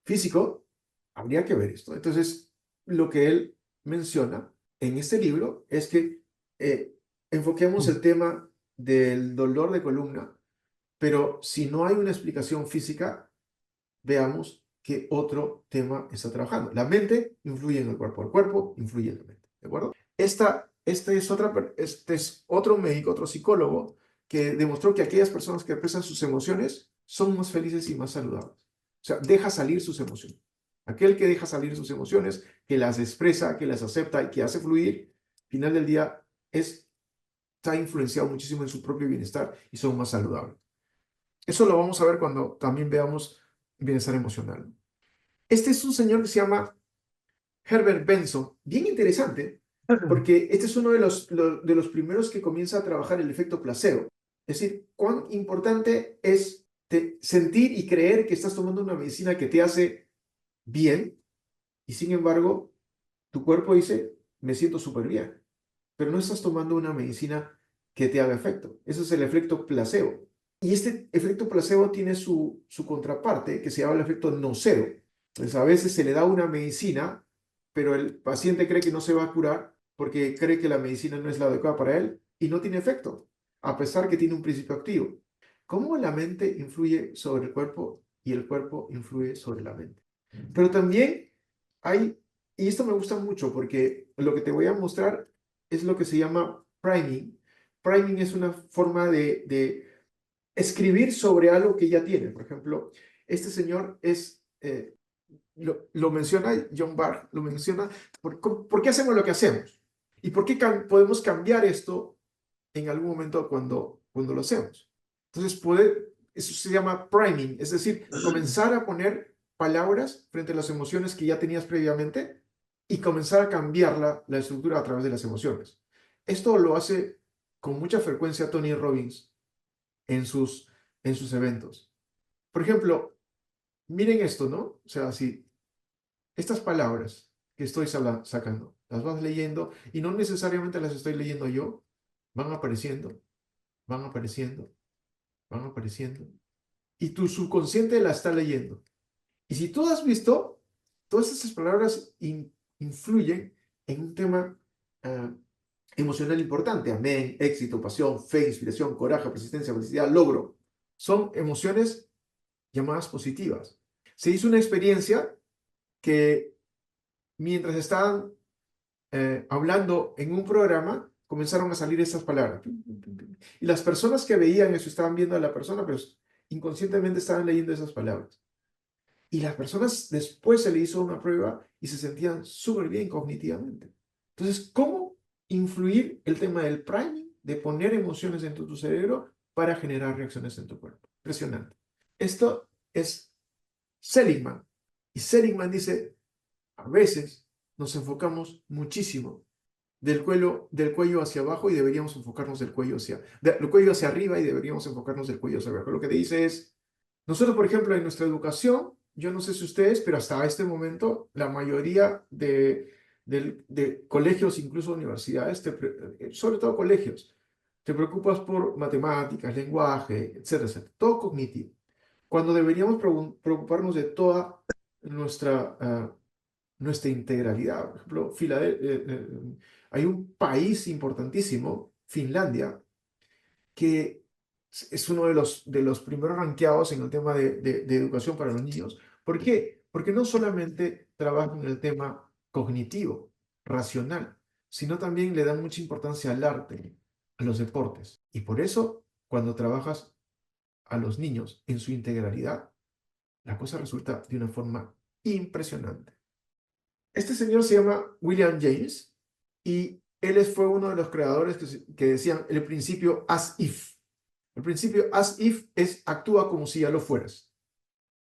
Speaker 1: físico, habría que ver esto. Entonces, lo que él menciona en este libro es que enfoquemos el tema del dolor de columna, pero si no hay una explicación física, veamos qué otro tema está trabajando. La mente influye en el cuerpo influye en la mente, ¿de acuerdo? Este es otro médico, otro psicólogo, que demostró que aquellas personas que expresan sus emociones son más felices y más saludables. O sea, deja salir sus emociones. Aquel que deja salir sus emociones, que las expresa, que las acepta y que hace fluir, al final del día está influenciado muchísimo en su propio bienestar y son más saludables. Eso lo vamos a ver cuando también veamos bienestar emocional. Este es un señor que se llama Herbert Benson, bien interesante, porque este es uno de los primeros que comienza a trabajar el efecto placebo. Es decir, cuán importante es sentir y creer que estás tomando una medicina que te hace bien, y sin embargo, tu cuerpo dice, me siento súper bien, pero no estás tomando una medicina que te haga efecto. Ese es el efecto placebo. Y este efecto placebo tiene su contraparte, que se llama el efecto nocebo. Entonces, a veces se le da una medicina, pero el paciente cree que no se va a curar porque cree que la medicina no es la adecuada para él y no tiene efecto, a pesar que tiene un principio activo. ¿Cómo la mente influye sobre el cuerpo y el cuerpo influye sobre la mente? Pero también hay, y esto me gusta mucho porque lo que te voy a mostrar es lo que se llama priming. Priming es una forma de escribir sobre algo que ya tiene. Por ejemplo, este señor lo menciona John Barr, lo menciona, ¿por qué hacemos lo que hacemos? ¿Y por qué podemos cambiar esto en algún momento cuando lo hacemos? Entonces, eso se llama priming, es decir, comenzar a poner palabras frente a las emociones que ya tenías previamente y comenzar a cambiar la estructura a través de las emociones. Esto lo hace con mucha frecuencia Tony Robbins en sus eventos. Por ejemplo, miren esto, ¿no? O sea, si estas palabras que estoy sacando, las vas leyendo y no necesariamente las estoy leyendo yo, van apareciendo, van apareciendo, van apareciendo. Y tu subconsciente la está leyendo. Y si tú has visto, todas esas palabras influyen en un tema emocional importante. Amén, éxito, pasión, fe, inspiración, coraje, persistencia, felicidad, logro. Son emociones llamadas positivas. Se hizo una experiencia que mientras estaban hablando en un programa, comenzaron a salir estas palabras. Y las personas que veían eso estaban viendo a la persona, pero inconscientemente estaban leyendo esas palabras. Y las personas después se le hizo una prueba y se sentían súper bien cognitivamente. Entonces, ¿cómo influir el tema del priming, de poner emociones dentro de tu cerebro para generar reacciones en tu cuerpo? Impresionante. Esto es Seligman. Y Seligman dice, a veces nos enfocamos muchísimo del cuello hacia abajo y deberíamos enfocarnos del cuello hacia arriba y deberíamos enfocarnos del cuello hacia abajo. Lo que te dice es, nosotros, por ejemplo, en nuestra educación, yo no sé si ustedes, pero hasta este momento, la mayoría de colegios, incluso universidades, sobre todo colegios, te preocupas por matemáticas, lenguaje, etcétera, etcétera, todo cognitivo. Cuando deberíamos preocuparnos de toda nuestra integralidad. Por ejemplo, hay un país importantísimo, Finlandia, que es uno de los primeros rankeados en el tema de educación para los niños. ¿Por qué? Porque no solamente trabajan en el tema cognitivo, racional, sino también le dan mucha importancia al arte, a los deportes. Y por eso, cuando trabajas a los niños en su integralidad, la cosa resulta de una forma impresionante. Este señor se llama William James y él fue uno de los creadores que decían el principio as if. El principio as if es actúa como si ya lo fueras.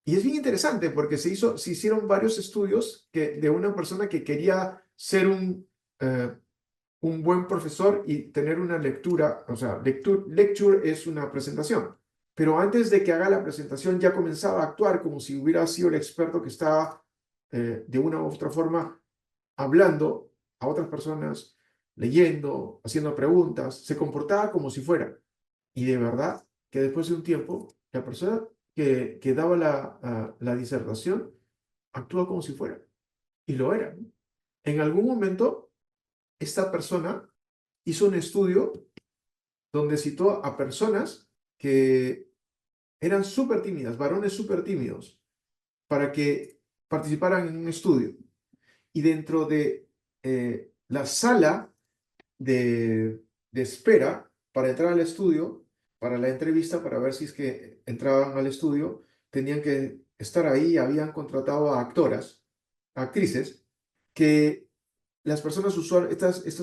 Speaker 1: Y es bien interesante porque se hicieron varios estudios de una persona que quería ser un buen profesor y tener una lectura, o sea, lecture es una presentación. Pero antes de que haga la presentación ya comenzaba a actuar como si hubiera sido el experto que estaba de una u otra forma hablando a otras personas leyendo, haciendo preguntas, se comportaba como si fuera. Y de verdad que después de un tiempo, la persona que daba la disertación actúa como si fuera. Y lo era, ¿no? En algún momento, esta persona hizo un estudio donde citó a personas que eran súper tímidas, varones súper tímidos, para que participaran en un estudio. Y dentro de la sala de espera para entrar al estudio, para la entrevista, para ver si es que entraban al estudio, tenían que estar ahí, habían contratado a actoras, a actrices, que estas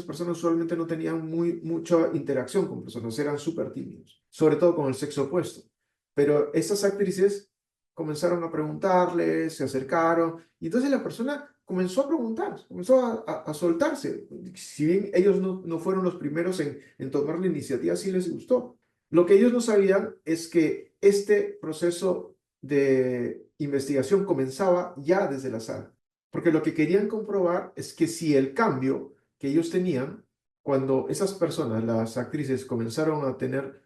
Speaker 1: personas usualmente no tenían mucha interacción con personas, eran súper tímidos, sobre todo con el sexo opuesto. Pero estas actrices comenzaron a preguntarles, se acercaron, y entonces la persona comenzó a preguntar, comenzó a soltarse. Si bien ellos no fueron los primeros en tomar la iniciativa, sí les gustó. Lo que ellos no sabían es que este proceso de investigación comenzaba ya desde la sala. Porque lo que querían comprobar es que si el cambio que ellos tenían, cuando esas personas, las actrices, comenzaron a tener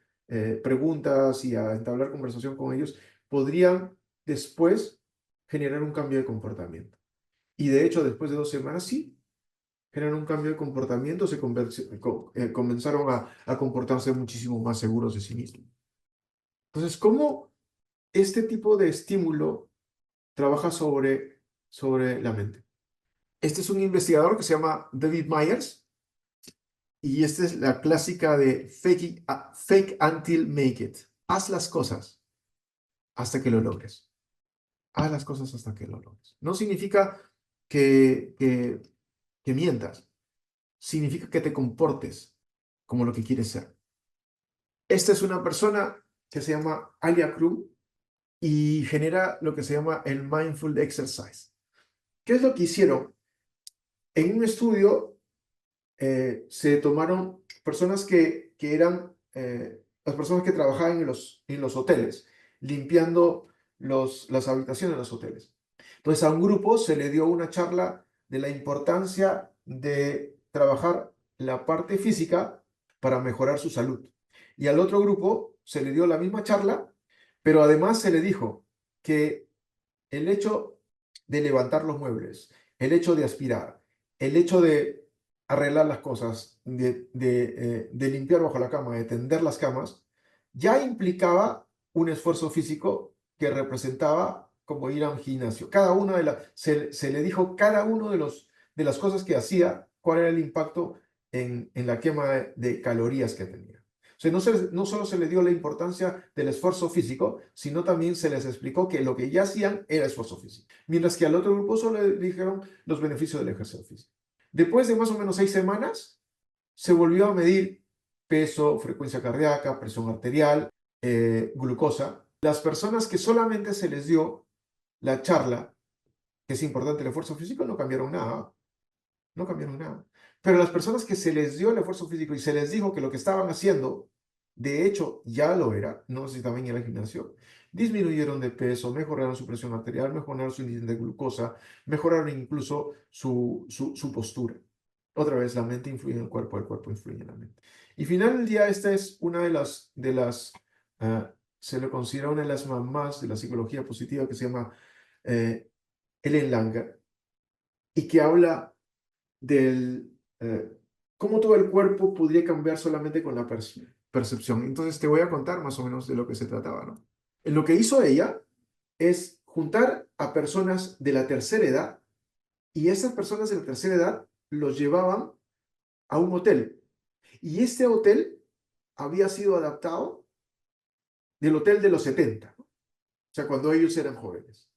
Speaker 1: preguntas y a entablar conversación con ellos, podrían después generar un cambio de comportamiento. Y de hecho, después de 2 semanas, sí, generan un cambio de comportamiento, comenzaron a comportarse muchísimo más seguros de sí mismos. Entonces, ¿cómo este tipo de estímulo trabaja sobre la mente? Este es un investigador que se llama David Myers y esta es la clásica de fake until make it. Haz las cosas hasta que lo logres. Haz las cosas hasta que lo logres. No significa que mientas. Significa que te comportes como lo que quieres ser. Esta es una persona que se llama Alia Krum y genera lo que se llama el Mindful Exercise. ¿Qué es lo que hicieron? En un estudio se tomaron personas que eran las personas que trabajaban en los hoteles, limpiando las habitaciones de los hoteles. Entonces a un grupo se le dio una charla de la importancia de trabajar la parte física para mejorar su salud. Y al otro grupo se le dio la misma charla, pero además se le dijo que el hecho de levantar los muebles, el hecho de aspirar, el hecho de arreglar las cosas, de limpiar bajo la cama, de tender las camas, ya implicaba un esfuerzo físico que representaba como ir a un gimnasio. Cada una se le dijo cada uno de las cosas que hacía, cuál era el impacto en la quema de calorías que tenía. O sea, no solo se le dio la importancia del esfuerzo físico, sino también se les explicó que lo que ya hacían era esfuerzo físico. Mientras que al otro grupo solo le dijeron los beneficios del ejercicio físico. Después de más o menos 6 semanas, se volvió a medir peso, frecuencia cardíaca, presión arterial, glucosa. Las personas que solamente se les dio la charla, que es importante el esfuerzo físico, no cambiaron nada. No cambiaron nada. Pero las personas que se les dio el esfuerzo físico y se les dijo que lo que estaban haciendo, de hecho, ya lo era, no necesitaban ir al gimnasio, disminuyeron de peso, mejoraron su presión arterial, mejoraron su índice de glucosa, mejoraron incluso su postura. Otra vez, la mente influye en el cuerpo influye en la mente. Y final del día, esta es una de las se le considera una de las mamás de la psicología positiva que se llama Ellen Langer y que habla del cómo todo el cuerpo podría cambiar solamente con la percepción. Entonces te voy a contar más o menos de lo que se trataba, ¿no? Lo que hizo ella es juntar a personas de la tercera edad y esas personas de la tercera edad los llevaban a un hotel. Y este hotel había sido adaptado del hotel de los 70, ¿no? O sea, cuando ellos eran jóvenes.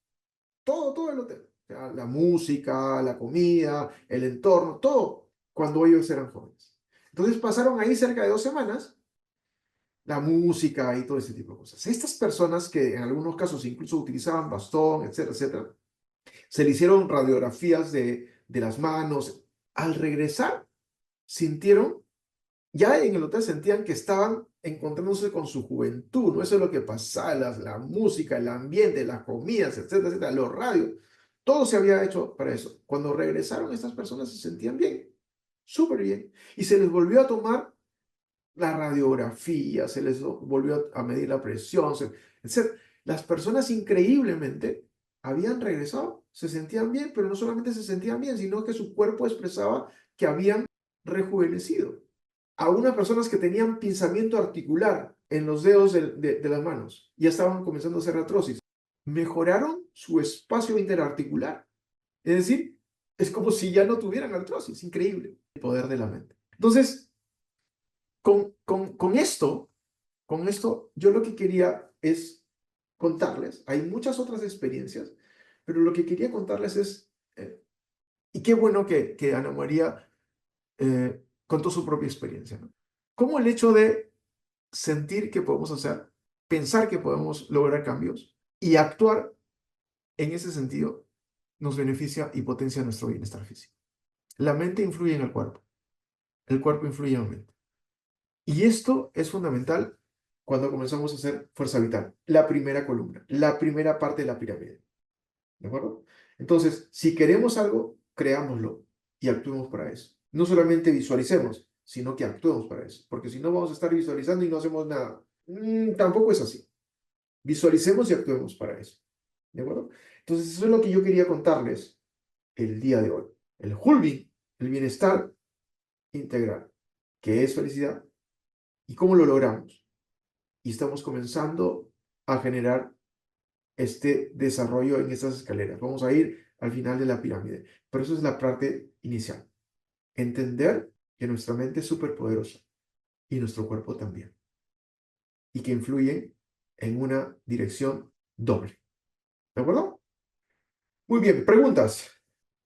Speaker 1: Todo el hotel. O sea, la música, la comida, el entorno, todo cuando ellos eran jóvenes. Entonces pasaron ahí cerca de 2 semanas, la música y todo ese tipo de cosas. Estas personas que en algunos casos incluso utilizaban bastón, etcétera, etcétera, se le hicieron radiografías de las manos. Al regresar, sintieron, ya en el hotel sentían que estaban encontrándose con su juventud, ¿no? Eso es lo que pasaba, la música, el ambiente, las comidas, etcétera, etcétera, los radios. Todo se había hecho para eso. Cuando regresaron, estas personas se sentían bien. súper bien. Y se les volvió a tomar la radiografía, se les volvió a medir la presión, etc. Las personas increíblemente habían regresado, se sentían bien, pero no solamente se sentían bien, sino que su cuerpo expresaba que habían rejuvenecido. A unas personas que tenían pinzamiento articular en los dedos de las manos, ya estaban comenzando a hacer artrosis, mejoraron su espacio interarticular. Es decir, es como si ya no tuvieran artrosis. Increíble el poder de la mente. Entonces, con esto, yo lo que quería es contarles, hay muchas otras experiencias, pero lo que quería contarles es, y qué bueno que Ana María contó su propia experiencia, ¿no? Cómo el hecho de sentir que podemos hacer, pensar que podemos lograr cambios y actuar en ese sentido nos beneficia y potencia nuestro bienestar físico. La mente influye en el cuerpo influye en la mente. Y esto es fundamental cuando comenzamos a hacer fuerza vital, la primera columna, la primera parte de la pirámide. ¿De acuerdo? Entonces, si queremos algo, creámoslo y actuemos para eso. No solamente visualicemos, sino que actuemos para eso. Porque si no, vamos a estar visualizando y no hacemos nada. Tampoco es así. Visualicemos y actuemos para eso. ¿De acuerdo? Entonces, eso es lo que yo quería contarles el día de hoy. El Hulvi, el bienestar integral, que es felicidad, y cómo lo logramos. Y estamos comenzando a generar este desarrollo en estas escaleras. Vamos a ir al final de la pirámide. Pero eso es la parte inicial. Entender que nuestra mente es súper poderosa y nuestro cuerpo también. Y que influyen en una dirección doble. ¿De acuerdo? Muy bien, preguntas.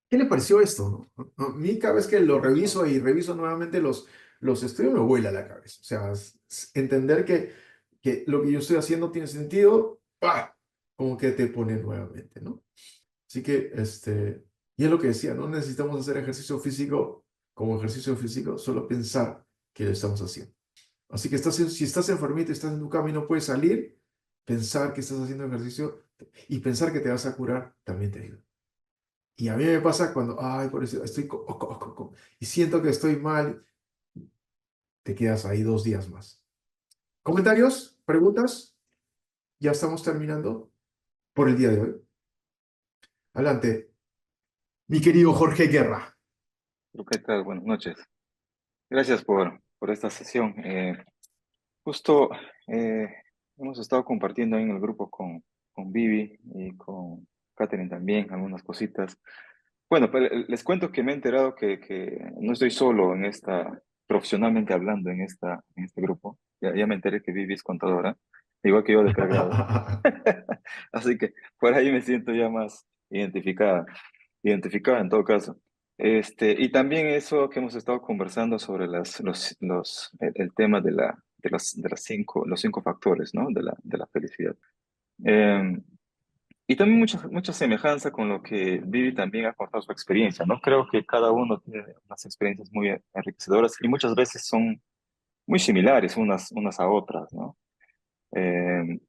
Speaker 1: ¿Qué le pareció esto? A mí cada vez que lo reviso y reviso nuevamente los estudios me vuela la cabeza. O sea, entender que lo que yo estoy haciendo tiene sentido, ¡ah! Como que te pone nuevamente, ¿no? Así que, y es lo que decía, no necesitamos hacer ejercicio físico como ejercicio físico, solo pensar que lo estamos haciendo. Así que si estás enfermito, estás en tu cama y no puedes salir, pensar que estás haciendo ejercicio y pensar que te vas a curar también te ayuda. Y a mí me pasa cuando, ay, por eso estoy, y siento que estoy mal, te quedas ahí 2 días más. ¿Comentarios? ¿Preguntas? Ya estamos terminando por el día de hoy. Adelante, mi querido Jorge Guerra.
Speaker 7: ¿Qué tal? Buenas noches. Gracias por esta sesión. Justo hemos estado compartiendo ahí en el grupo con Vivi y con Catherine también algunas cositas. Bueno, pero les cuento que me he enterado que no estoy solo en profesionalmente hablando en este grupo. Ya me enteré que Vivi es contadora, igual que yo de pregrado. Así que por ahí me siento ya más identificada en todo caso. Y también eso que hemos estado conversando sobre el tema los 5 factores, ¿no? De la felicidad. Y también mucha semejanza con lo que Vivi también ha contado su experiencia, ¿no? Creo que cada uno tiene unas experiencias muy enriquecedoras y muchas veces son muy similares unas a otras, ¿no?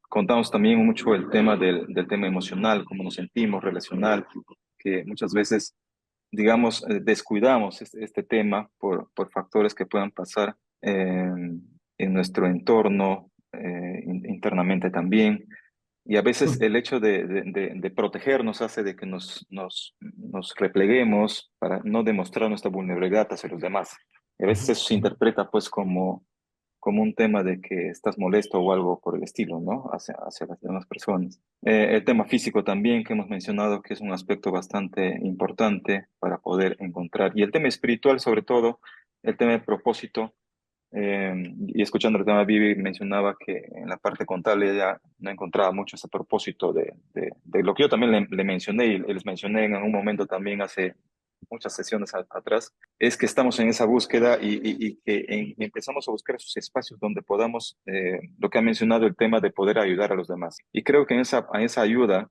Speaker 7: Contamos también mucho el tema del tema emocional, cómo nos sentimos, relacional, que muchas veces, digamos, descuidamos este tema por factores que puedan pasar en nuestro entorno, internamente también. Y a veces el hecho de protegernos hace de que nos repleguemos para no demostrar nuestra vulnerabilidad hacia los demás. Y a veces eso se interpreta pues como un tema de que estás molesto o algo por el estilo, ¿no? Hacia las demás personas. El tema físico también, que hemos mencionado, que es un aspecto bastante importante para poder encontrar. Y el tema espiritual, sobre todo, el tema de propósito. Y escuchando el tema, Vivi mencionaba que en la parte contable ya no encontraba mucho ese propósito de lo que yo también le mencioné y les mencioné en algún momento también hace muchas sesiones atrás, es que estamos en esa búsqueda y que empezamos a buscar esos espacios donde podamos, lo que ha mencionado, el tema de poder ayudar a los demás. Y creo que en esa ayuda,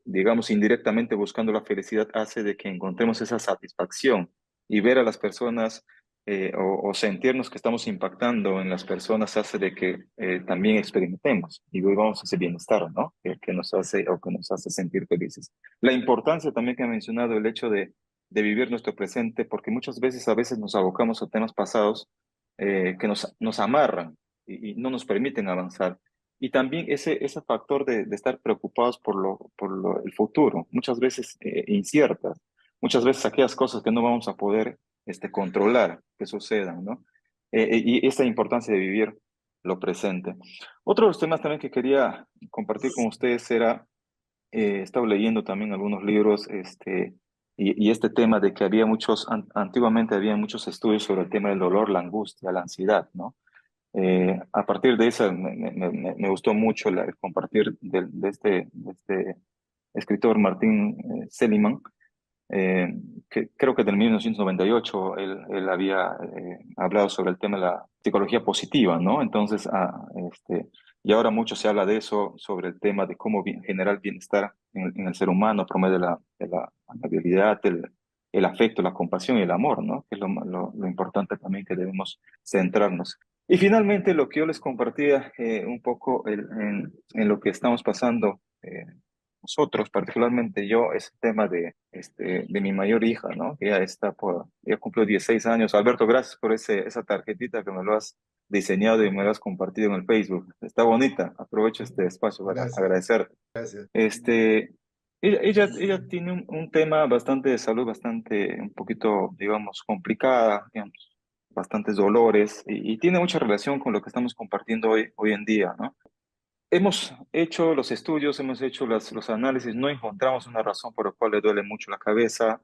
Speaker 7: digamos, indirectamente buscando la felicidad, hace de que encontremos esa satisfacción y ver a las personas o sentirnos que estamos impactando en las personas hace de que también experimentemos y vivamos ese bienestar, ¿no? Que nos hace sentir felices. La importancia también que ha mencionado el hecho de de vivir nuestro presente, porque muchas veces, a veces nos abocamos a temas pasados que nos amarran y no nos permiten avanzar. Y también ese factor de estar preocupados por el futuro, muchas veces inciertas, muchas veces aquellas cosas que no vamos a poder controlar que sucedan, ¿no? Y esta importancia de vivir lo presente. Otro de los temas también que quería compartir con ustedes era, he estado leyendo también algunos libros, y este tema de que había antiguamente había muchos estudios sobre el tema del dolor, la angustia, la ansiedad, ¿no? A partir de eso me gustó mucho el compartir de este escritor Martín Seligman, que creo que del 1998 él había hablado sobre el tema de la psicología positiva, ¿no? Entonces, y ahora mucho se habla de eso, sobre el tema de cómo generar bienestar en el ser humano, por medio de la amabilidad, el afecto, la compasión y el amor, ¿no? Que es lo importante también que debemos centrarnos. Y finalmente, lo que yo les compartía un poco en lo que estamos pasando nosotros, particularmente yo, es el tema de mi mayor hija, ¿no? Que ya cumplió 16 años. Alberto, gracias por esa tarjetita que me lo has diseñado y me lo has compartido en el Facebook. Está bonita. Aprovecho este espacio para
Speaker 2: Gracias,
Speaker 7: agradecerte.
Speaker 2: gracias.
Speaker 7: Ella tiene un tema bastante de salud, un poquito, digamos, complicada, digamos, bastantes dolores y tiene mucha relación con lo que estamos compartiendo hoy en día, ¿no? Hemos hecho los estudios, hemos hecho los análisis, no encontramos una razón por la cual le duele mucho la cabeza,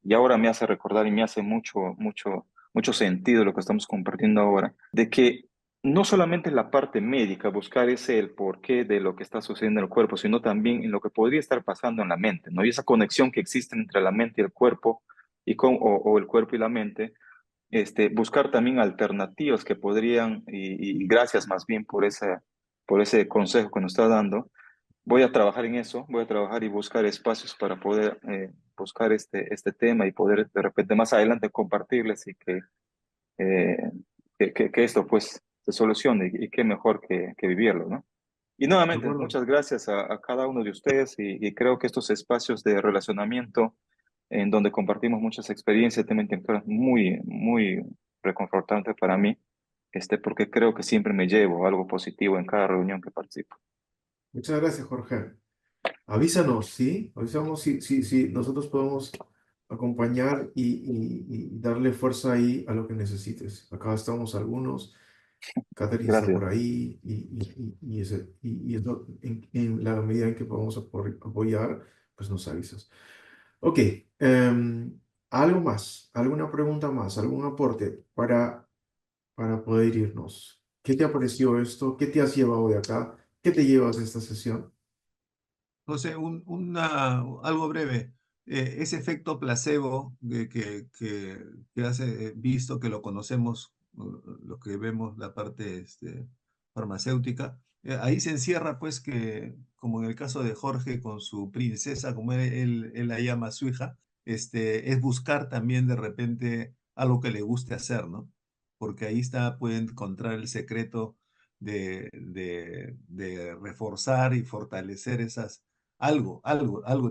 Speaker 7: y ahora me hace recordar y me hace mucho sentido lo que estamos compartiendo ahora, de que no solamente en la parte médica, buscar el porqué de lo que está sucediendo en el cuerpo, sino también en lo que podría estar pasando en la mente, ¿no? Y esa conexión que existe entre la mente y el cuerpo, o el cuerpo y la mente, buscar también alternativas que podrían, y gracias más bien por ese consejo que nos está dando. Voy a trabajar en eso, voy a trabajar y buscar espacios para poder buscar este tema y poder de repente más adelante compartirles y eh, que esto pues se solucione y qué mejor que vivirlo, ¿no? Y
Speaker 1: ¿De
Speaker 7: nuevamente,
Speaker 1: acuerdo?
Speaker 7: muchas gracias a cada uno de ustedes y creo que estos espacios de relacionamiento en donde compartimos muchas experiencias también que fueron muy reconfortantes para mí, porque creo que siempre me llevo algo positivo en cada reunión que participo.
Speaker 1: Muchas gracias, Jorge. Avísanos, ¿sí? Avisamos si nosotros podemos acompañar y darle fuerza ahí a lo que necesites. Acá estamos algunos, Catherine está
Speaker 7: Gracias.
Speaker 1: por ahí y eso, en la medida en que podamos apoyar, pues nos avisas. Ok, algo más, alguna pregunta más, algún aporte para poder irnos. ¿Qué te ha parecido esto? ¿Qué te has llevado de acá? ¿Qué te llevas de esta sesión?
Speaker 2: José, algo breve. Ese efecto placebo que has visto, que lo conocemos, lo que vemos, la parte farmacéutica, ahí se encierra, pues, que, como en el caso de Jorge con su princesa, como él la llama a su hija, es buscar también de repente algo que le guste hacer, ¿no? Porque ahí puede encontrar el secreto de reforzar y fortalecer algo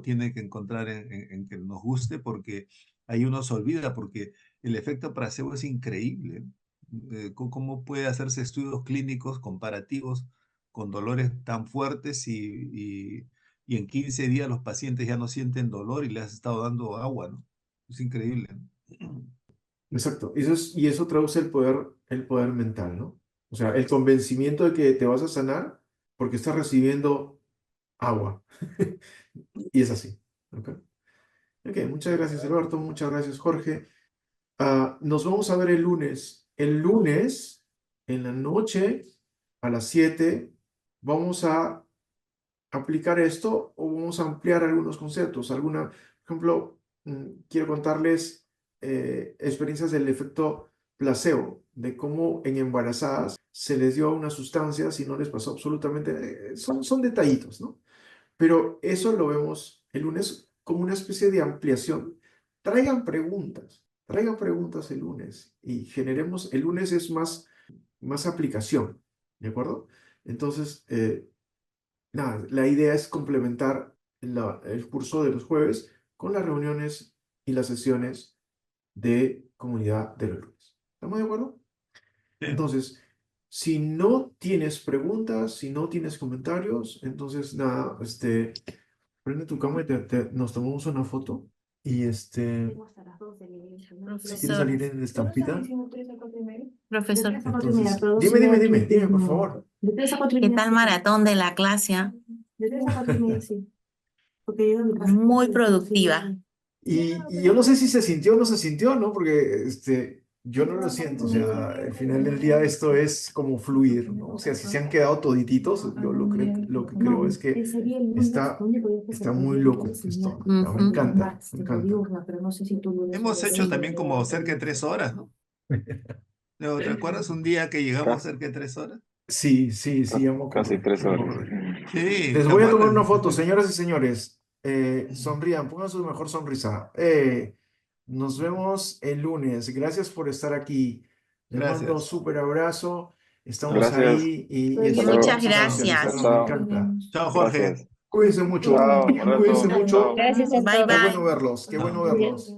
Speaker 2: tiene que encontrar en que nos guste, porque ahí uno se olvida, porque el efecto placebo es increíble. ¿Cómo puede hacerse estudios clínicos comparativos con dolores tan fuertes y en 15 días los pacientes ya no sienten dolor y les has estado dando agua, ¿no? Es increíble, ¿no?
Speaker 1: Exacto. Y eso traduce el poder mental, ¿no? O sea, el convencimiento de que te vas a sanar porque estás recibiendo agua. Y es así. ¿Ok? Ok, muchas gracias, Alberto. Muchas gracias, Jorge. Nos vamos a ver el lunes. El lunes, en la noche, a las 7, vamos a aplicar esto o vamos a ampliar algunos conceptos. Por ejemplo, quiero contarles experiencias del efecto placebo, de cómo en embarazadas se les dio una sustancia si no les pasó absolutamente, son detallitos, ¿no? Pero eso lo vemos el lunes como una especie de ampliación. Traigan preguntas el lunes y generemos, el lunes es más aplicación, ¿de acuerdo? Entonces, nada, la idea es complementar el curso de los jueves con las reuniones y las sesiones de comunidad de los lunes. ¿Estamos de acuerdo?
Speaker 2: Sí.
Speaker 1: Entonces, si no tienes preguntas, si no tienes comentarios, entonces nada, prende tu cámara y nos tomamos una foto. Y si quieres
Speaker 9: Profesor,
Speaker 1: salir en estampita,
Speaker 9: profesor,
Speaker 1: entonces, dime, por favor.
Speaker 9: ¿qué tal maratón de la clase? Muy productiva.
Speaker 1: Y yo no sé si se sintió o no se sintió, ¿no? Porque yo no lo siento, o sea, al final del día esto es como fluir, ¿no? O sea, si se han quedado todititos, yo lo que creo es que está muy loco esto, ¿no? Me encanta, me encanta.
Speaker 2: Hemos hecho también como cerca de 3 horas, ¿no? ¿No? ¿Te acuerdas un día que llegamos cerca de 3 horas?
Speaker 1: Sí, ya me
Speaker 7: Casi
Speaker 1: acuerdo.
Speaker 7: 3 horas.
Speaker 2: Sí,
Speaker 1: Les
Speaker 2: ¿te
Speaker 1: voy a tomar
Speaker 2: acuerdas?
Speaker 1: una foto, señoras y señores. Sonrían, pongan su mejor sonrisa. Nos vemos el lunes. Gracias por estar aquí. Les mando un
Speaker 2: Gracias.
Speaker 1: súper abrazo. Estamos
Speaker 7: Gracias.
Speaker 1: ahí y
Speaker 7: Hasta
Speaker 1: esto
Speaker 7: luego.
Speaker 9: Muchas
Speaker 1: vamos a
Speaker 9: gracias.
Speaker 1: socializarlo, me encanta.
Speaker 2: Chao, Jorge.
Speaker 7: Gracias.
Speaker 1: Cuídense mucho.
Speaker 7: Chao, Alberto.
Speaker 1: Cuídense mucho.
Speaker 7: Chao.
Speaker 3: Gracias a
Speaker 9: Bye,
Speaker 3: todos.
Speaker 1: Qué
Speaker 9: bye.
Speaker 1: bueno verlos, qué bueno verlos.